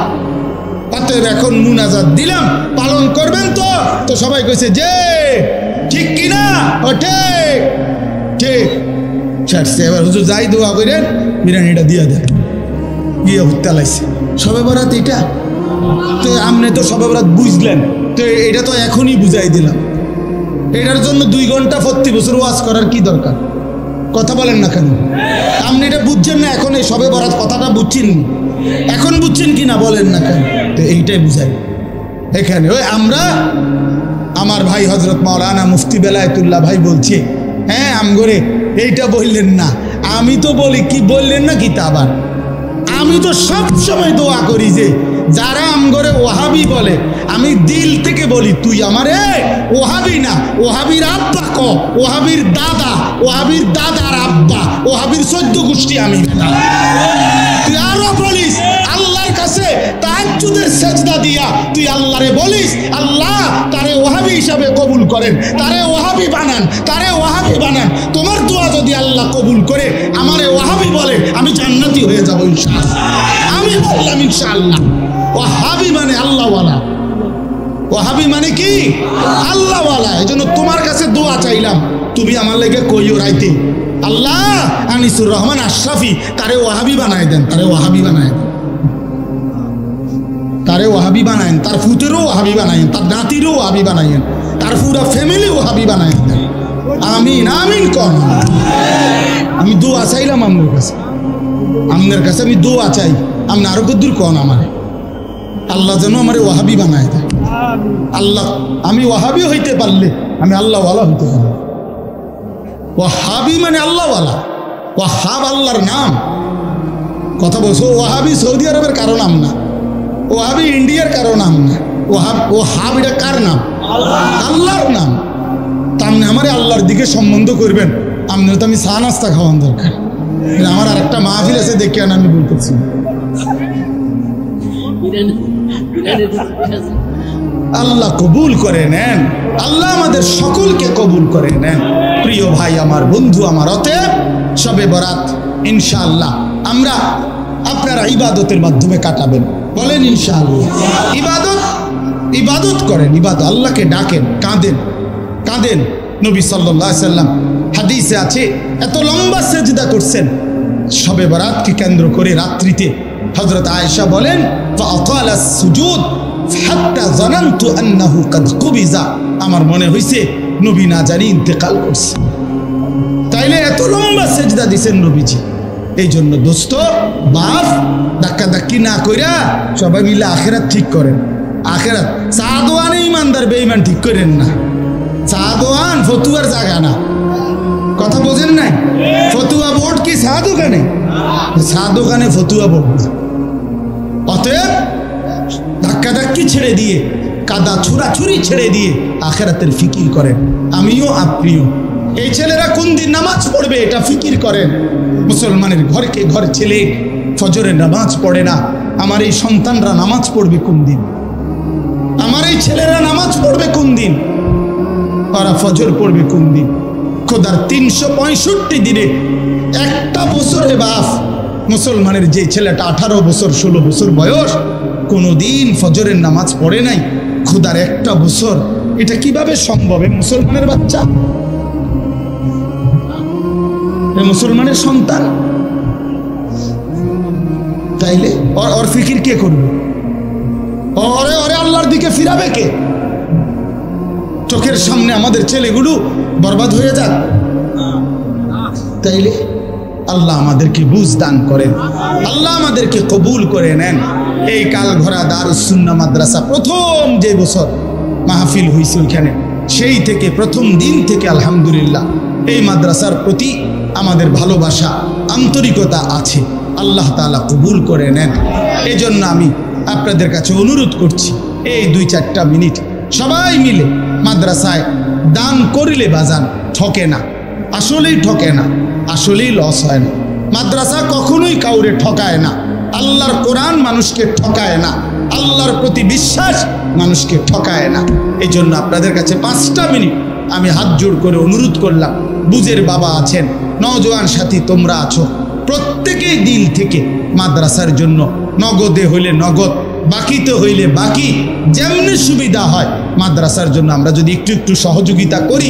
অতএব এখন মুনাজাত দিলাম, পালন করবেন তো? তো সবাই কইছে যে ঠিক কিনা, ও ঠিক ঠিক। এবার হুজুর যাই দোয়া করেন, বিরিয়ানিটা দিয়ে দেন, গিয়ে হত্যা লাগছে শবে বরাত এটা। তো আপনি তো শবে বরাত বুঝলেন, তো এটা তো এখনই বুঝাই দিলাম। এটার জন্য 2 ঘন্টা প্রতি বছর ওয়াজ করার কি দরকার? কথা বলেন না কেন? আপনি এটা বুঝছেন না এখন? এই শবে বরাত কথাটা বুঝছেন, এখন বুঝছেন কি না বলেন না কেন? তো এইটাই বুঝাই এখানে। ওই আমরা, আমার ভাই হযরত মাওলানা মুফতি বেলায়েতুল্লাহ ভাই বলছে, হ্যাঁ আমগরে এইটা বললেন না। আমি তো বলি কি বললেন না কি, তা আবার আমি তো সব সময় দোয়া করি যে যারা আমগরে ওয়াহাবি বলে, আমি দিল থেকে বলি, তুই আমারে ওয়াহাবি না, ওয়াহাবির আব্বা ক, ওয়াহাবির দাদা, ওয়াহাবির দাদার আব্বা, ওয়াহাবির 14 গোষ্ঠী আমি। তুই আরো বলিস আল্লাহর কাছে তাহাজ্জুদের সেজদা দিয়া তুই আল্লাহরে বলিস, আল্লাহ তারে ওয়াহাবি হিসাবে কবুল করেন, তারে ওয়াহাবি বানান, তারে ওয়াহাবি বানান। তোমার দোয়া যদি আল্লাহ কবুল করে আমারে ওয়াহাবি বলে, আমি জান্নাতি হয়ে যাবো ইনশাআল্লাহ। আমি বললাম ইনশাআল্লাহ। ওয়াহাবি মানে আল্লাহওয়ালা, ওয়াহাবি মানে কি? আল্লাহওয়ালা। এই জন্য তোমার কাছে দোয়া চাইলাম, তুমি আমার লেগে কইও রাইতে, আল্লাহ আনিসুর রহমান আশরাফি তারে ওয়াহাবি বানায় দেন, তারে ওয়াহাবি বানায় দেন, তারে ওয়াহাবি বানায়েন, তার ফুতেরও ওয়াহাবি বানায়েন, তার নাতিরও ওয়াহাবি বানায়েন, তার পুরা ফ্যামিলি ওয়াহাবি বানায় দেন। আমিন আমিন কর। আমি দোয়া চাইলাম আপনার কাছে, আপনার কাছে আমি দোয়া চাই, আপনি আরো কদ্দুর কন আমার, আল্লাহ যেন আমার ওয়াহাবি বানায় দেয়। আল্লাহ, আমি ওয়াহাবি হইতে পারলে আমি আল্লাহওয়ালা হইতে পারলাম। ওয়াহাবি মানে আল্লাহওয়ালা, ওয়াহাব আল্লাহর নাম। কথা বলছো, ওয়াহাবি সৌদি আরবের কারো নাম না, ওয়াহাবি ইন্ডিয়ার কারো নাম না, ওয়াহাব এটা কার নাম? আল্লাহর নাম। তা আপনি আমার আল্লাহর দিকে সম্বন্ধ করবেন, আপনার তো আমি চা নাস্তা খাওয়ান দরকার। আমার আর একটা মাহফিল আছে দেখে আমি বলতেছি, আল্লাহ কবুল করে নেন, আল্লাহ আমাদের সকলকে কবুল করে নেন। প্রিয় ভাই আমার, বন্ধু আমার, অতএব শবে বরাত ইনশাআল্লাহ আমরা আপনারা ইবাদতের মাধ্যমে কাটাবেন। বলেন ইনশাআল্লাহ। ইবাদত করেন, ইবাদত, আল্লাহকে ডাকেন, কাঁদেন কাঁদেন। নবী সাল্লাল্লাহু আলাইহি সাল্লাম হাদিসে আছে এত লম্বা সেজদা করছেন শবে বরাতকে কেন্দ্র করে রাত্রিতে। হযরত আয়েশা বলেন ফাআতালা সুজুদ হাত্তা জানানতু আন্নাহু কাদ কুবিজা, আমার মনে হইছে নবী না জানি ইন্তেকাল করছে। তাইলে এত লম্বা সেজদা দিছেন নবীজি। এই জন্য দোস্ত বাপ ধাক্কা ধাক্কি না কইরা সবাই মিলে আখিরাত ঠিক করেন। আখিরাত সাদওয়ানে ইমানদার বেঈমান ঠিক করেন না। সাদওয়ান ফতুয়ার জায়গা না, কথা বোঝেন নাই? ফতুয়া বোর্ড কি চা দোকানে? চা দোকানে ফতুয়া বোর্ড না। অতএব ধাক্কা ধাক্কি ছেড়ে দিয়ে, কাদা ছুড়াছুরি ছেড়ে দিয়ে আখিরাতের ফিকির করেন, আমিও আপনিও। এই ছেলেরা কোন দিন নামাজ পড়বে এটা ফিকির করেন। মুসলমানের ঘরকে ঘর ছেলে ফজরের নামাজ পড়ে না, আমার এই সন্তানরা নামাজ পড়বে কোন দিন? আমার এই ছেলেরা নামাজ পড়বে কোন দিন? ওরা ফজর পড়বে কোন দিন? খোদার 365 দিনে একটা বছরে বাপ মুসলমানের যে ছেলেটা 18 বছর 16 বছর বয়স কোনোদিন ফজরের নামাজ পড়ে নাই, খোদার একটা বছর, এটা কিভাবে সম্ভব? মুসলমানের বাচ্চা, মুসলমানের সন্তান, তাইলে ওর ফিকির কে করবে? ওরে ওরে আল্লাহর দিকে ফিরাবে কে? চোখের সামনে আমাদের ছেলেগুলো বরবাদ হয়ে যাক। তাইলে আল্লাহ আমাদেরকে বুঝ দান করেন, আল্লাহ আমাদেরকে কবুল করে নেন। এই কালঘরা দারুস সুন্নাহ মাদ্রাসা প্রথম যে বছর মাহফিল হয়েছে ওইখানে, সেই থেকে প্রথম দিন থেকে আলহামদুলিল্লাহ এই মাদ্রাসার প্রতি আমাদের ভালোবাসা আন্তরিকতা আছে। আল্লাহ তাআলা কবুল করে নেন। এই জন্য আমি আপনাদের কাছে অনুরোধ করছি এই 2-4টা মিনিট সবাই মিলে মাদ্রাসায় দান করিলে বাজান ঠকে না, আসলেই ঠকে না, আসলেই লস হয় না। মাদ্রাসা কখনোই কাউরে ঠকায় না। আল্লাহর কোরআন মানুষকে ঠকায় না, আল্লাহর প্রতি বিশ্বাস মানুষকে ঠকায় না। এই জন্য আপনাদের কাছে 5টা মিনিট আমি হাত জোড় করে অনুরোধ করলাম, বুঝের বাবা আছেন, নওজোয়ান সাথী তোমরা আছো, প্রত্যেকেই দিল থেকে মাদ্রাসার জন্য নগদে হইলে নগদ, বাকিতে হইলে বাকি, যেমনি সুবিধা হয় মাদ্রাসার জন্য আমরা যদি একটু একটু সহযোগিতা করি,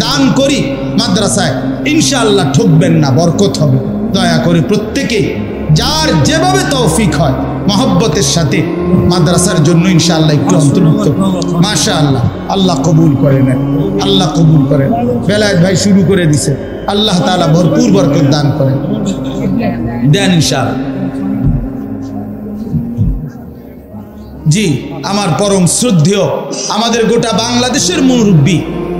দান করি, মাদ্রাসায় ইনশাআল্লাহ ঠকবেন না, বরকত হবে। দয়া করে প্রত্যেকে যার যেভাবে তৌফিক হয় মহব্বতের সাথে মাদ্রাসার জন্য ইনশাআল্লাহ একটু অন্তর্ভুক্ত। মাশাআল্লাহ, আল্লাহ কবুল করে নেন, আল্লাহ কবুল করেন। বেলায়েত ভাই শুরু করে দিছে, আল্লাহ তাআলা ভরপুর বরকত দান করেন, দেন ইনশাআল্লাহ। জি, আমার পরম শ্রদ্ধেয় আমাদের গোটা বাংলাদেশের মুরব্বী,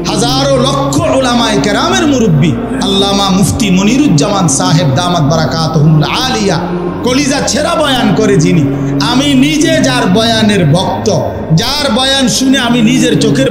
হাজারো লক্ষ উলামায়ে কেরামের মুরব্বী আল্লামা মুফতি মনিরুজ্জামান সাহেব দামাত বারাকাতুহুল আলিয়া, কলিজা ছেঁড়া বয়ান করে যিনি, আমি নিজে যার বয়ানের ভক্ত, যার বয়ান শুনে আমি নিজের চোখের